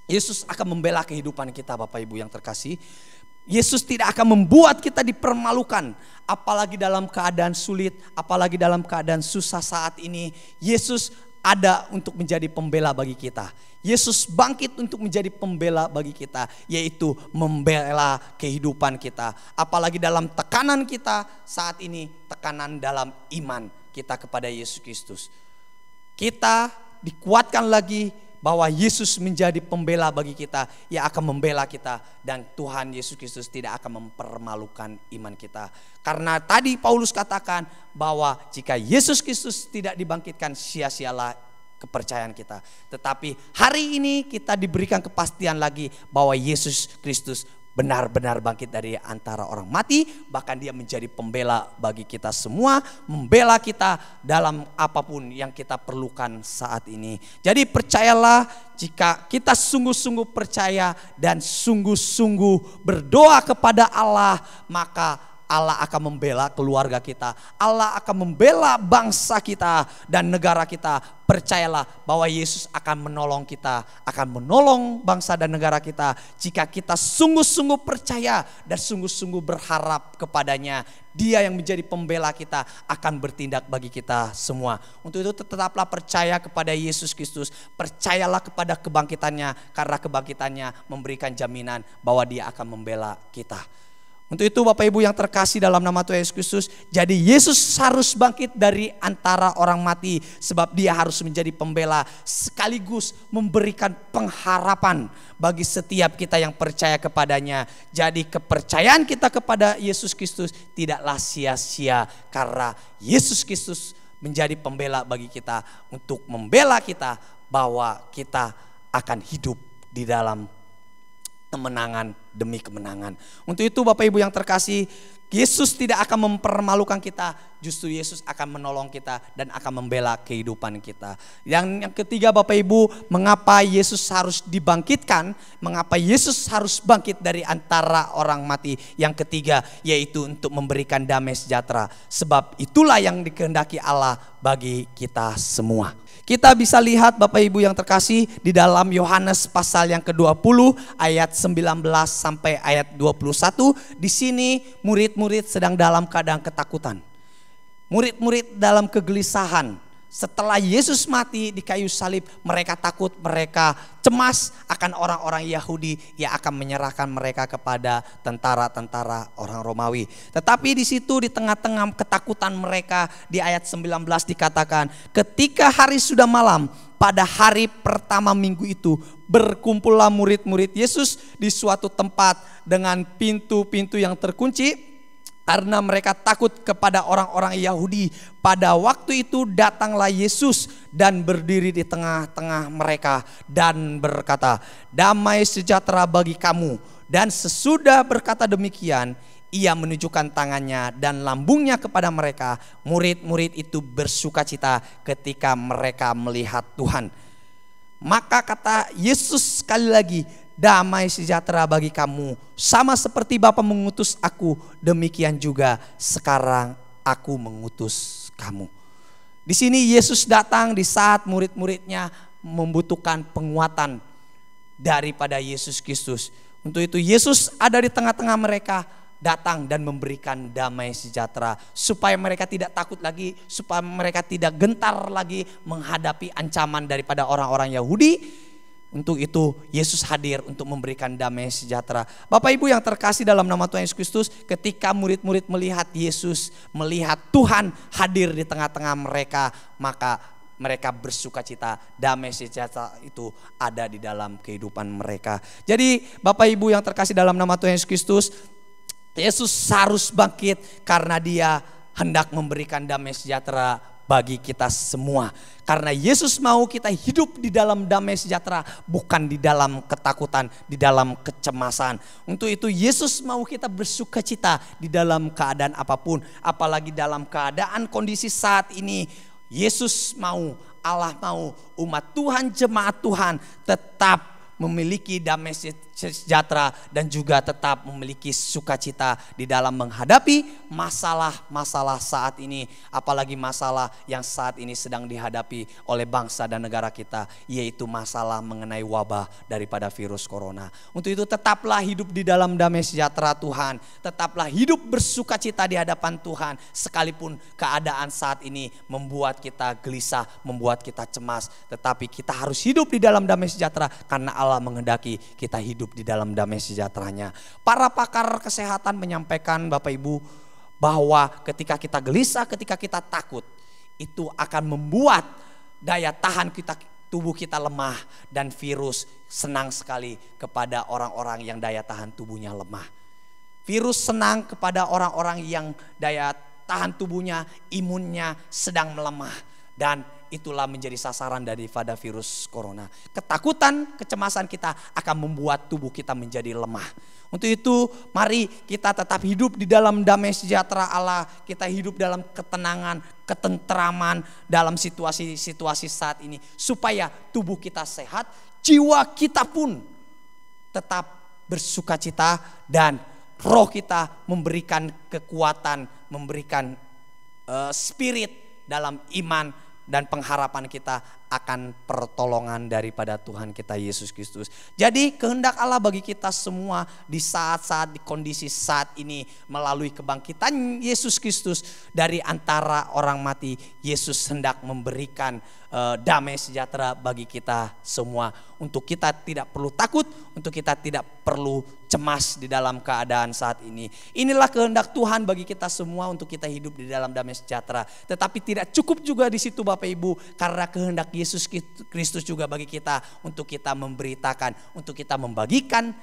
Yesus akan membela kehidupan kita Bapak Ibu yang terkasih. Yesus tidak akan membuat kita dipermalukan, apalagi dalam keadaan sulit, apalagi dalam keadaan susah saat ini. Yesus ada untuk menjadi pembela bagi kita. Yesus bangkit untuk menjadi pembela bagi kita, yaitu membela kehidupan kita. Apalagi dalam tekanan kita saat ini, tekanan dalam iman kita kepada Yesus Kristus. Kita dikuatkan lagi bahwa Yesus menjadi pembela bagi kita, yang akan membela kita, dan Tuhan Yesus Kristus tidak akan mempermalukan iman kita. Karena tadi Paulus katakan bahwa jika Yesus Kristus tidak dibangkitkan, sia-sialah kepercayaan kita. Tetapi hari ini kita diberikan kepastian lagi bahwa Yesus Kristus benar-benar bangkit dari antara orang mati. Bahkan dia menjadi pembela bagi kita semua, membela kita dalam apapun yang kita perlukan saat ini. Jadi percayalah, jika kita sungguh-sungguh percaya dan sungguh-sungguh berdoa kepada Allah, maka Allah akan membela keluarga kita, Allah akan membela bangsa kita dan negara kita. Percayalah bahwa Yesus akan menolong kita, akan menolong bangsa dan negara kita jika kita sungguh-sungguh percaya dan sungguh-sungguh berharap kepadanya. Dia yang menjadi pembela kita akan bertindak bagi kita semua. Untuk itu tetaplah percaya kepada Yesus Kristus, percayalah kepada kebangkitannya, karena kebangkitannya memberikan jaminan bahwa dia akan membela kita. Untuk itu Bapak Ibu yang terkasih dalam nama Tuhan Yesus Kristus, jadi Yesus harus bangkit dari antara orang mati, sebab dia harus menjadi pembela sekaligus memberikan pengharapan bagi setiap kita yang percaya kepadanya. Jadi kepercayaan kita kepada Yesus Kristus tidaklah sia-sia, karena Yesus Kristus menjadi pembela bagi kita untuk membela kita bahwa kita akan hidup di dalam kemenangan demi kemenangan. Untuk itu Bapak Ibu yang terkasih, Yesus tidak akan mempermalukan kita, justru Yesus akan menolong kita dan akan membela kehidupan kita. Yang ketiga Bapak Ibu, mengapa Yesus harus dibangkitkan? Mengapa Yesus harus bangkit dari antara orang mati? Yang ketiga yaitu untuk memberikan damai sejahtera. Sebab itulah yang dikehendaki Allah bagi kita semua. Kita bisa lihat Bapak Ibu yang terkasih di dalam Yohanes pasal yang ke-20 ayat 19 sampai ayat 21. Di sini murid-murid sedang dalam keadaan ketakutan. Murid-murid dalam kegelisahan. Setelah Yesus mati di kayu salib, mereka takut, mereka cemas akan orang-orang Yahudi yang akan menyerahkan mereka kepada tentara-tentara orang Romawi. Tetapi di situ di tengah-tengah ketakutan mereka, di ayat 19 dikatakan, ketika hari sudah malam, pada hari pertama minggu itu berkumpullah murid-murid Yesus di suatu tempat dengan pintu-pintu yang terkunci. Karena mereka takut kepada orang-orang Yahudi. Pada waktu itu datanglah Yesus dan berdiri di tengah-tengah mereka dan berkata, damai sejahtera bagi kamu. Dan sesudah berkata demikian, ia menunjukkan tangannya dan lambungnya kepada mereka. Murid-murid itu bersukacita ketika mereka melihat Tuhan. Maka kata Yesus sekali lagi, damai sejahtera bagi kamu. Sama seperti Bapa mengutus aku, demikian juga sekarang aku mengutus kamu. Di sini Yesus datang di saat murid-muridnya membutuhkan penguatan daripada Yesus Kristus. Untuk itu Yesus ada di tengah-tengah mereka, datang dan memberikan damai sejahtera. Supaya mereka tidak takut lagi, supaya mereka tidak gentar lagi menghadapi ancaman daripada orang-orang Yahudi. Untuk itu Yesus hadir untuk memberikan damai sejahtera. Bapak Ibu yang terkasih dalam nama Tuhan Yesus Kristus, ketika murid-murid melihat Yesus, melihat Tuhan hadir di tengah-tengah mereka, maka mereka bersuka cita. Damai sejahtera itu ada di dalam kehidupan mereka. Jadi Bapak Ibu yang terkasih dalam nama Tuhan Yesus Kristus, Yesus harus bangkit karena dia hendak memberikan damai sejahtera bagi kita semua. Karena Yesus mau kita hidup di dalam damai sejahtera, bukan di dalam ketakutan, di dalam kecemasan. Untuk itu Yesus mau kita bersuka cita di dalam keadaan apapun, apalagi dalam keadaan kondisi saat ini. Yesus mau, Allah mau umat Tuhan, jemaat Tuhan tetap memiliki damai sejahtera dan juga tetap memiliki sukacita di dalam menghadapi masalah-masalah saat ini, apalagi masalah yang saat ini sedang dihadapi oleh bangsa dan negara kita, yaitu masalah mengenai wabah daripada virus corona. Untuk itu tetaplah hidup di dalam damai sejahtera Tuhan, tetaplah hidup bersukacita di hadapan Tuhan, sekalipun keadaan saat ini membuat kita gelisah, membuat kita cemas, tetapi kita harus hidup di dalam damai sejahtera karena Allah menghendaki kita hidup di dalam damai sejahteranya. Para pakar kesehatan menyampaikan Bapak Ibu bahwa ketika kita gelisah, ketika kita takut, itu akan membuat daya tahan kita, tubuh kita lemah, dan virus senang sekali kepada orang-orang yang daya tahan tubuhnya lemah. Virus senang kepada orang-orang yang daya tahan tubuhnya, imunnya sedang melemah, dan itulah menjadi sasaran daripada virus corona. Ketakutan, kecemasan kita akan membuat tubuh kita menjadi lemah. Untuk itu mari kita tetap hidup di dalam damai sejahtera Allah. Kita hidup dalam ketenangan, ketentraman dalam situasi-situasi saat ini. Supaya tubuh kita sehat, jiwa kita pun tetap bersukacita, dan roh kita memberikan kekuatan, memberikan spirit dalam iman dan pengharapan kita akan pertolongan daripada Tuhan kita Yesus Kristus. Jadi kehendak Allah bagi kita semua di saat-saat, di kondisi saat ini, melalui kebangkitan Yesus Kristus dari antara orang mati, Yesus hendak memberikan damai sejahtera bagi kita semua. Untuk kita tidak perlu takut, untuk kita tidak perlu cemas di dalam keadaan saat ini. Inilah kehendak Tuhan bagi kita semua, untuk kita hidup di dalam damai sejahtera. Tetapi tidak cukup juga di situ Bapak Ibu, karena kehendak Yesus Kristus juga bagi kita, untuk kita memberitakan, untuk kita membagikan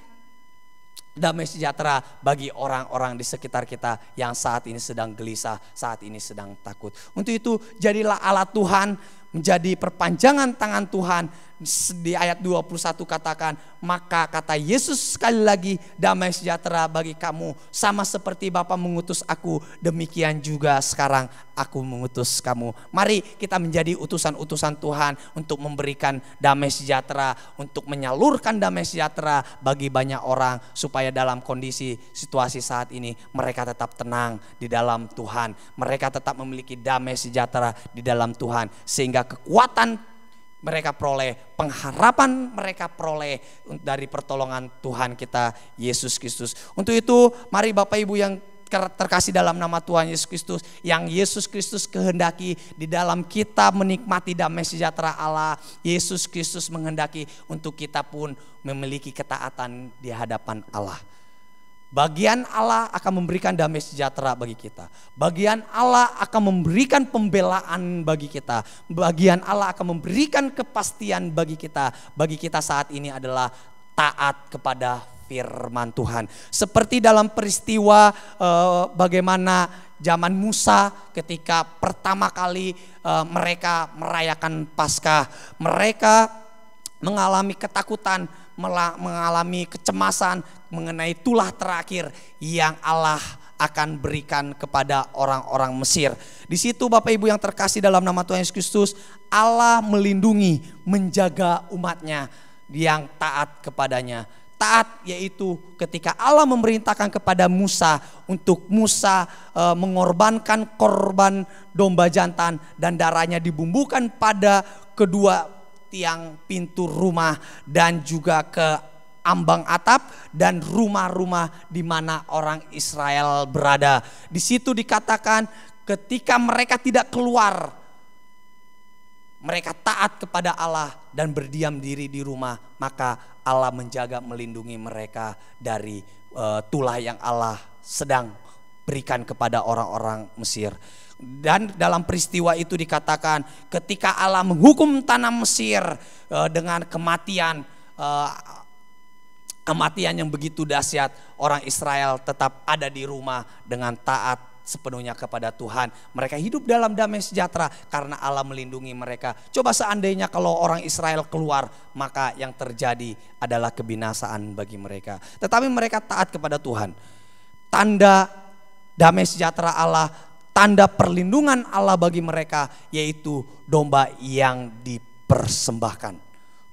damai sejahtera bagi orang-orang di sekitar kita yang saat ini sedang gelisah, saat ini sedang takut. Untuk itu jadilah Allah Tuhan, menjadi perpanjangan tangan Tuhan. Di ayat 21 katakan, maka kata Yesus sekali lagi, damai sejahtera bagi kamu, sama seperti Bapa mengutus aku, demikian juga sekarang aku mengutus kamu. Mari kita menjadi utusan-utusan Tuhan untuk memberikan damai sejahtera, untuk menyalurkan damai sejahtera bagi banyak orang, supaya dalam kondisi situasi saat ini mereka tetap tenang di dalam Tuhan, mereka tetap memiliki damai sejahtera di dalam Tuhan, sehingga kekuatan mereka peroleh, pengharapan mereka peroleh dari pertolongan Tuhan kita Yesus Kristus. Untuk itu mari Bapak Ibu yang terkasih dalam nama Tuhan Yesus Kristus, yang Yesus Kristus kehendaki di dalam kita menikmati damai sejahtera Allah, Yesus Kristus menghendaki untuk kita pun memiliki ketaatan di hadapan Allah. Bagian Allah akan memberikan damai sejahtera bagi kita. Bagian Allah akan memberikan pembelaan bagi kita. Bagian Allah akan memberikan kepastian bagi kita. Bagi kita saat ini adalah taat kepada firman Tuhan. Seperti dalam peristiwa bagaimana zaman Musa ketika pertama kali mereka merayakan Paskah. Mereka mengalami ketakutan, mengalami kecemasan mengenai tulah terakhir yang Allah akan berikan kepada orang-orang Mesir. Di situ Bapak Ibu yang terkasih dalam nama Tuhan Yesus Kristus, Allah melindungi, menjaga umatnya yang taat kepadanya. Taat yaitu ketika Allah memerintahkan kepada Musa untuk Musa mengorbankan korban domba jantan dan darahnya dibumbukan pada kedua tiang pintu rumah dan juga ke ambang atap dan rumah-rumah di mana orang Israel berada. Di situ dikatakan ketika mereka tidak keluar, mereka taat kepada Allah dan berdiam diri di rumah, maka Allah menjaga melindungi mereka dari tulah yang Allah sedang berikan kepada orang-orang Mesir. Dan dalam peristiwa itu dikatakan ketika Allah menghukum tanah Mesir dengan kematian yang begitu dahsyat, orang Israel tetap ada di rumah dengan taat sepenuhnya kepada Tuhan. Mereka hidup dalam damai sejahtera karena Allah melindungi mereka. Coba seandainya kalau orang Israel keluar, maka yang terjadi adalah kebinasaan bagi mereka. Tetapi mereka taat kepada Tuhan. Tanda damai sejahtera Allah, tanda perlindungan Allah bagi mereka, yaitu domba yang dipersembahkan,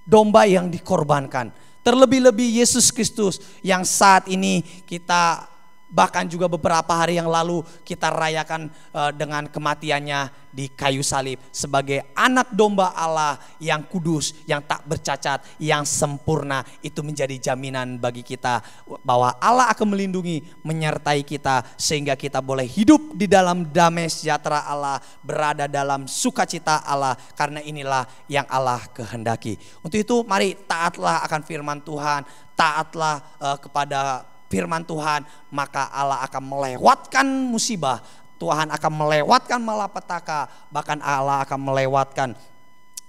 domba yang dikorbankan. Terlebih-lebih Yesus Kristus yang saat ini kita, bahkan juga beberapa hari yang lalu kita rayakan dengan kematiannya di kayu salib sebagai anak domba Allah yang kudus, yang tak bercacat, yang sempurna. Itu menjadi jaminan bagi kita bahwa Allah akan melindungi, menyertai kita sehingga kita boleh hidup di dalam damai sejahtera Allah, berada dalam sukacita Allah, karena inilah yang Allah kehendaki. Untuk itu mari taatlah akan firman Tuhan, taatlah kepada firman Tuhan, maka Allah akan melewatkan musibah, Tuhan akan melewatkan malapetaka, bahkan Allah akan melewatkan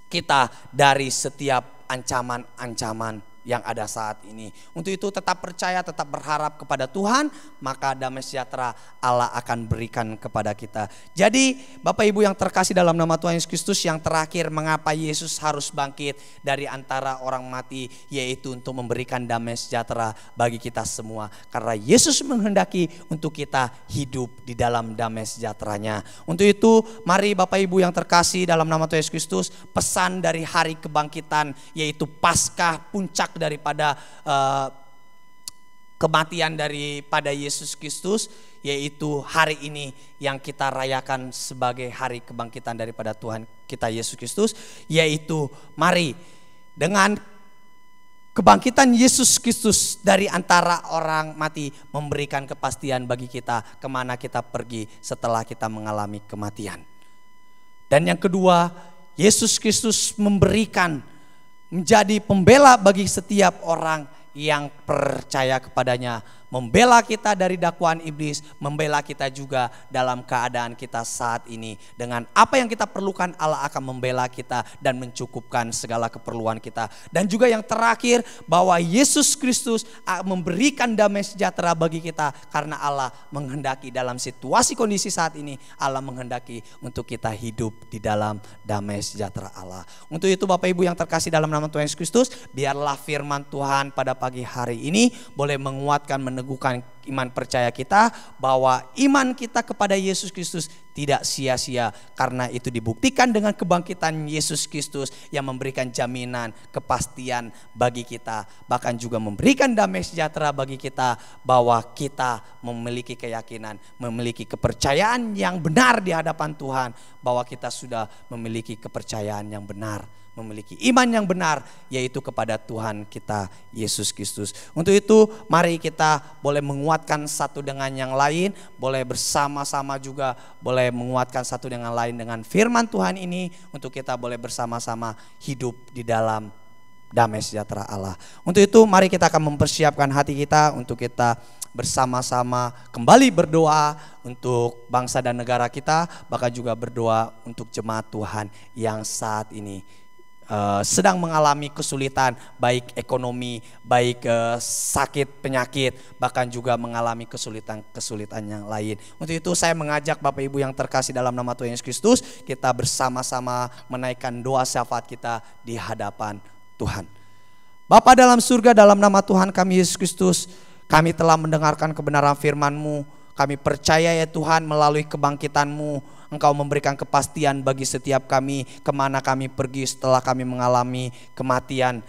kita dari setiap ancaman-ancaman yang ada saat ini. Untuk itu tetap percaya, tetap berharap kepada Tuhan, maka damai sejahtera Allah akan berikan kepada kita. Jadi Bapak Ibu yang terkasih dalam nama Tuhan Yesus Kristus, yang terakhir mengapa Yesus harus bangkit dari antara orang mati, yaitu untuk memberikan damai sejahtera bagi kita semua. Karena Yesus menghendaki untuk kita hidup di dalam damai sejahteranya. Untuk itu mari Bapak Ibu yang terkasih dalam nama Tuhan Yesus Kristus, pesan dari hari kebangkitan, yaitu Paskah, puncak daripada kematian daripada Yesus Kristus, yaitu hari ini yang kita rayakan sebagai hari kebangkitan daripada Tuhan kita Yesus Kristus, yaitu mari dengan kebangkitan Yesus Kristus dari antara orang mati memberikan kepastian bagi kita kemana kita pergi setelah kita mengalami kematian. Dan yang kedua, Yesus Kristus menjadi pembela bagi setiap orang yang percaya kepadanya, membela kita dari dakwaan iblis, membela kita juga dalam keadaan kita saat ini. Dengan apa yang kita perlukan, Allah akan membela kita dan mencukupkan segala keperluan kita. Dan juga yang terakhir, bahwa Yesus Kristus memberikan damai sejahtera bagi kita, karena Allah menghendaki dalam situasi kondisi saat ini, Allah menghendaki untuk kita hidup di dalam damai sejahtera Allah. Untuk itu Bapak Ibu yang terkasih dalam nama Tuhan Yesus Kristus, biarlah firman Tuhan pada pagi hari ini boleh menguatkan, meneguhkan iman percaya kita, bahwa iman kita kepada Yesus Kristus tidak sia-sia, karena itu dibuktikan dengan kebangkitan Yesus Kristus yang memberikan jaminan kepastian bagi kita, bahkan juga memberikan damai sejahtera bagi kita, bahwa kita memiliki keyakinan, memiliki kepercayaan yang benar di hadapan Tuhan, bahwa kita sudah memiliki kepercayaan yang benar, memiliki iman yang benar, yaitu kepada Tuhan kita Yesus Kristus. Untuk itu mari kita boleh menguatkan satu dengan yang lain, boleh bersama-sama juga boleh menguatkan satu dengan lain dengan firman Tuhan ini, untuk kita boleh bersama-sama hidup di dalam damai sejahtera Allah. Untuk itu mari kita akan mempersiapkan hati kita untuk kita bersama-sama kembali berdoa untuk bangsa dan negara kita, bahkan juga berdoa untuk jemaat Tuhan yang saat ini sedang mengalami kesulitan, baik ekonomi, baik sakit, penyakit, bahkan juga mengalami kesulitan yang lain. Untuk itu saya mengajak Bapak Ibu yang terkasih dalam nama Tuhan Yesus Kristus, kita bersama-sama menaikkan doa syafaat kita di hadapan Tuhan. Bapa dalam surga, dalam nama Tuhan kami Yesus Kristus, kami telah mendengarkan kebenaran firman-Mu. Kami percaya ya Tuhan, melalui kebangkitan-Mu Engkau memberikan kepastian bagi setiap kami kemana kami pergi setelah kami mengalami kematian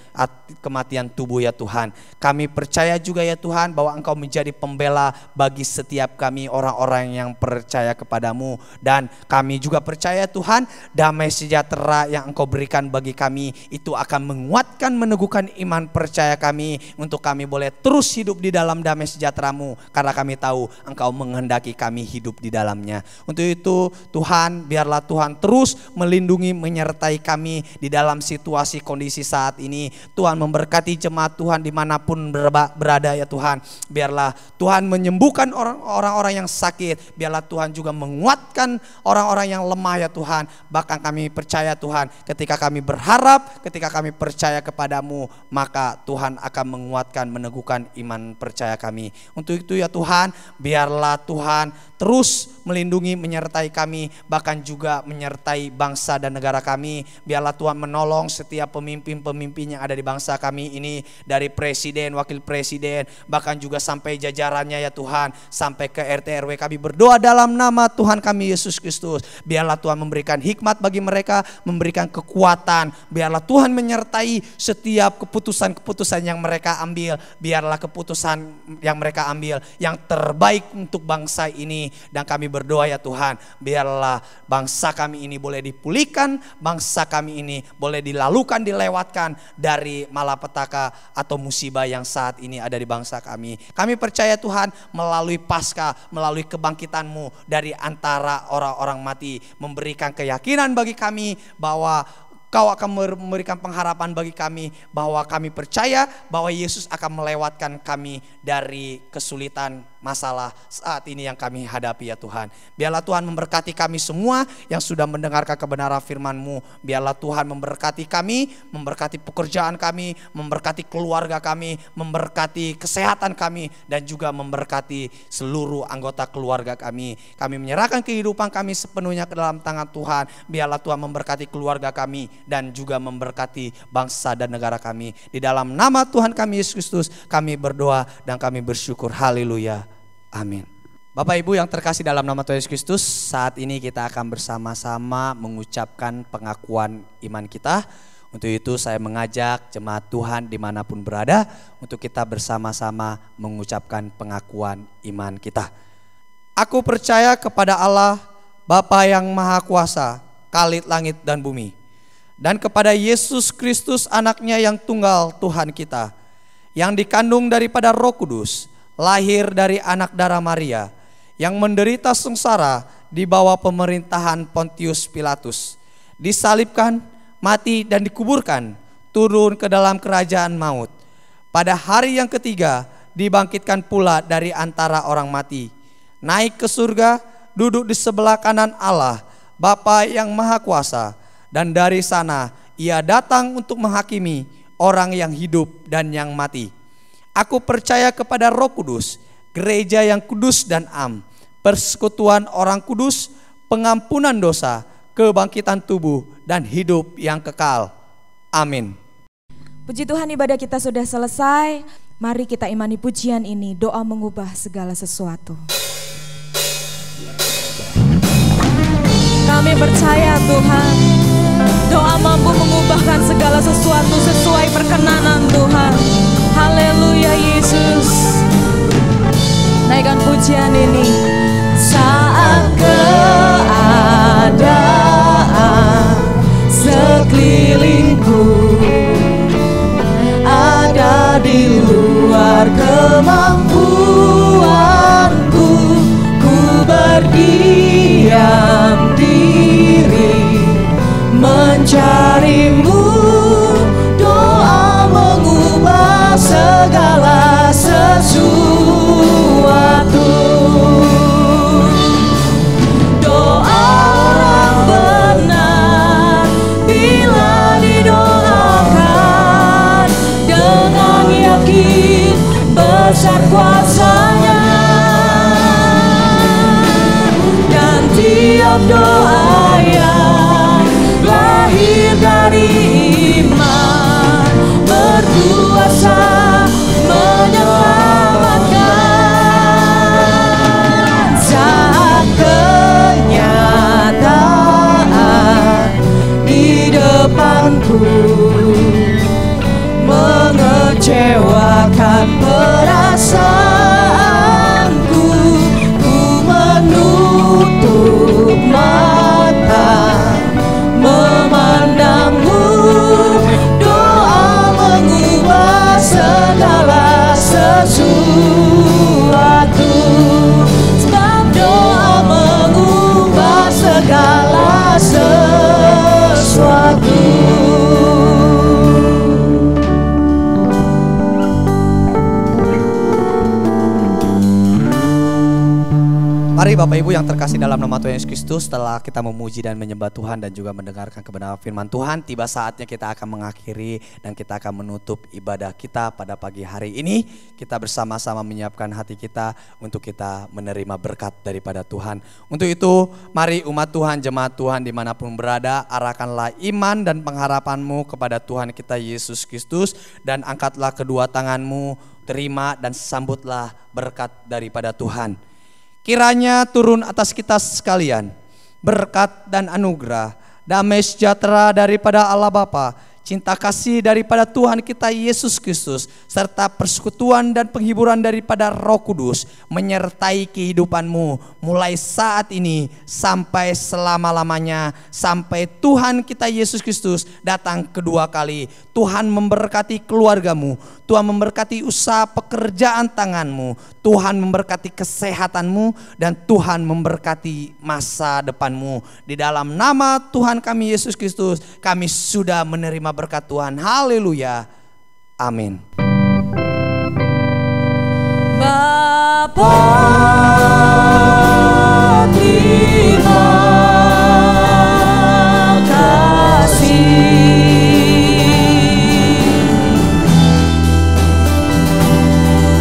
tubuh ya Tuhan. Kami percaya juga ya Tuhan bahwa Engkau menjadi pembela bagi setiap kami orang-orang yang percaya kepadamu. Dan kami juga percaya Tuhan, damai sejahtera yang Engkau berikan bagi kami itu akan menguatkan, meneguhkan iman percaya kami, untuk kami boleh terus hidup di dalam damai sejahtera-Mu, karena kami tahu Engkau menghendaki kami hidup di dalamnya. Untuk itu Tuhan, biarlah Tuhan terus melindungi, menyertai kami di dalam situasi kondisi saat ini. Tuhan memberkati jemaat Tuhan dimanapun berada ya Tuhan. Biarlah Tuhan menyembuhkan orang-orang yang sakit. Biarlah Tuhan juga menguatkan orang-orang yang lemah ya Tuhan. Bahkan kami percaya Tuhan, ketika kami berharap, ketika kami percaya kepadamu, maka Tuhan akan menguatkan, meneguhkan iman percaya kami. Untuk itu ya Tuhan, biarlah Tuhan terus melindungi, menyertai kami, bahkan juga menyertai bangsa dan negara kami. Biarlah Tuhan menolong setiap pemimpin-pemimpin yang ada di bangsa kami ini, dari presiden, wakil presiden, bahkan juga sampai jajarannya ya Tuhan, sampai ke RT RW. Kami berdoa dalam nama Tuhan kami Yesus Kristus. Biarlah Tuhan memberikan hikmat bagi mereka, memberikan kekuatan. Biarlah Tuhan menyertai setiap keputusan-keputusan yang mereka ambil. Biarlah keputusan yang mereka ambil yang terbaik untuk bangsa ini. Dan kami berdoa ya Tuhan, biarlah bangsa kami ini boleh dipulihkan, bangsa kami ini boleh dilewatkan dari malapetaka atau musibah yang saat ini ada di bangsa kami. Kami percaya Tuhan, melalui Paskah, melalui kebangkitan-Mu dari antara orang-orang mati, memberikan keyakinan bagi kami bahwa Kau akan memberikan pengharapan bagi kami, bahwa kami percaya bahwa Yesus akan melewatkan kami dari kesulitan masalah saat ini yang kami hadapi ya Tuhan. Biarlah Tuhan memberkati kami semua yang sudah mendengarkan kebenaran firman-Mu. Biarlah Tuhan memberkati kami, memberkati pekerjaan kami, memberkati keluarga kami, memberkati kesehatan kami, dan juga memberkati seluruh anggota keluarga kami. Kami menyerahkan kehidupan kami sepenuhnya ke dalam tangan Tuhan. Biarlah Tuhan memberkati keluarga kami dan juga memberkati bangsa dan negara kami. Di dalam nama Tuhan kami Yesus Kristus kami berdoa dan kami bersyukur. Haleluya. Amin. Bapak Ibu yang terkasih dalam nama Tuhan Yesus Kristus, saat ini kita akan bersama-sama mengucapkan pengakuan iman kita. Untuk itu saya mengajak jemaat Tuhan dimanapun berada untuk kita bersama-sama mengucapkan pengakuan iman kita. Aku percaya kepada Allah Bapa yang Maha Kuasa, Khalid langit dan bumi, dan kepada Yesus Kristus anaknya yang tunggal Tuhan kita, yang dikandung daripada Roh Kudus, lahir dari anak darah Maria, yang menderita sengsara di bawah pemerintahan Pontius Pilatus, disalibkan, mati dan dikuburkan, turun ke dalam kerajaan maut. Pada hari yang ketiga dibangkitkan pula dari antara orang mati, naik ke surga, duduk di sebelah kanan Allah Bapa yang Maha Kuasa, dan dari sana ia datang untuk menghakimi orang yang hidup dan yang mati. Aku percaya kepada Roh Kudus, gereja yang kudus dan am, persekutuan orang kudus, pengampunan dosa, kebangkitan tubuh, dan hidup yang kekal. Amin. Puji Tuhan, ibadah kita sudah selesai. Mari kita imani pujian ini, doa mengubah segala sesuatu. Kami percaya Tuhan, doa mampu mengubahkan segala sesuatu sesuai perkenanan Tuhan. Haleluya Yesus. Naikkan pujian ini. Saat keadaan sekelilingku ada di luar kemampuanku, ku berdiam diri mencarimu. Doa mengubah segala sesuatu. Doa orang benar bila didoakan dengan yakin besar kuasanya, dan tiap doa yang lahir dari iman berkuasa menyelamatkan. Saat kenyataan di depanku mengecewakan perasaanku, ku menutup mata Mari Bapak Ibu yang terkasih dalam nama Tuhan Yesus Kristus, setelah kita memuji dan menyembah Tuhan dan juga mendengarkan kebenaran firman Tuhan, tiba saatnya kita akan mengakhiri dan kita akan menutup ibadah kita pada pagi hari ini. Kita bersama-sama menyiapkan hati kita untuk kita menerima berkat daripada Tuhan. Untuk itu mari umat Tuhan, jemaat Tuhan dimanapun berada, arahkanlah iman dan pengharapanmu kepada Tuhan kita Yesus Kristus dan angkatlah kedua tanganmu, terima dan sambutlah berkat daripada Tuhan. Kiranya turun atas kita sekalian berkat dan anugerah, damai sejahtera daripada Allah Bapa, cinta kasih daripada Tuhan kita Yesus Kristus, serta persekutuan dan penghiburan daripada Roh Kudus menyertai kehidupanmu mulai saat ini sampai selama-lamanya, sampai Tuhan kita Yesus Kristus datang kedua kali. Tuhan memberkati keluargamu, Tuhan memberkati usaha pekerjaan tanganmu, Tuhan memberkati kesehatanmu, dan Tuhan memberkati masa depanmu. Di dalam nama Tuhan kami Yesus Kristus, kami sudah menerima berkat Tuhan. Haleluya. Amin. Bapa, terima kasih.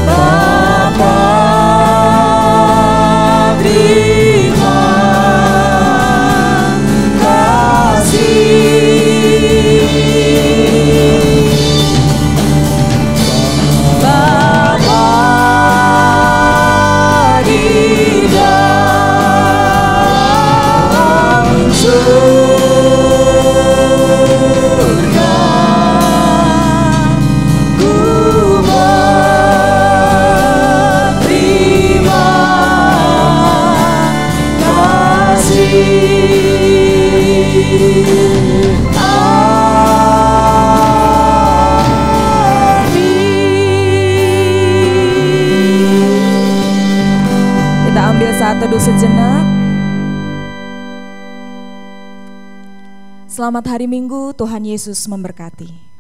Bapa, terima kasih. Teduh sejenak. Selamat hari Minggu, Tuhan Yesus memberkati.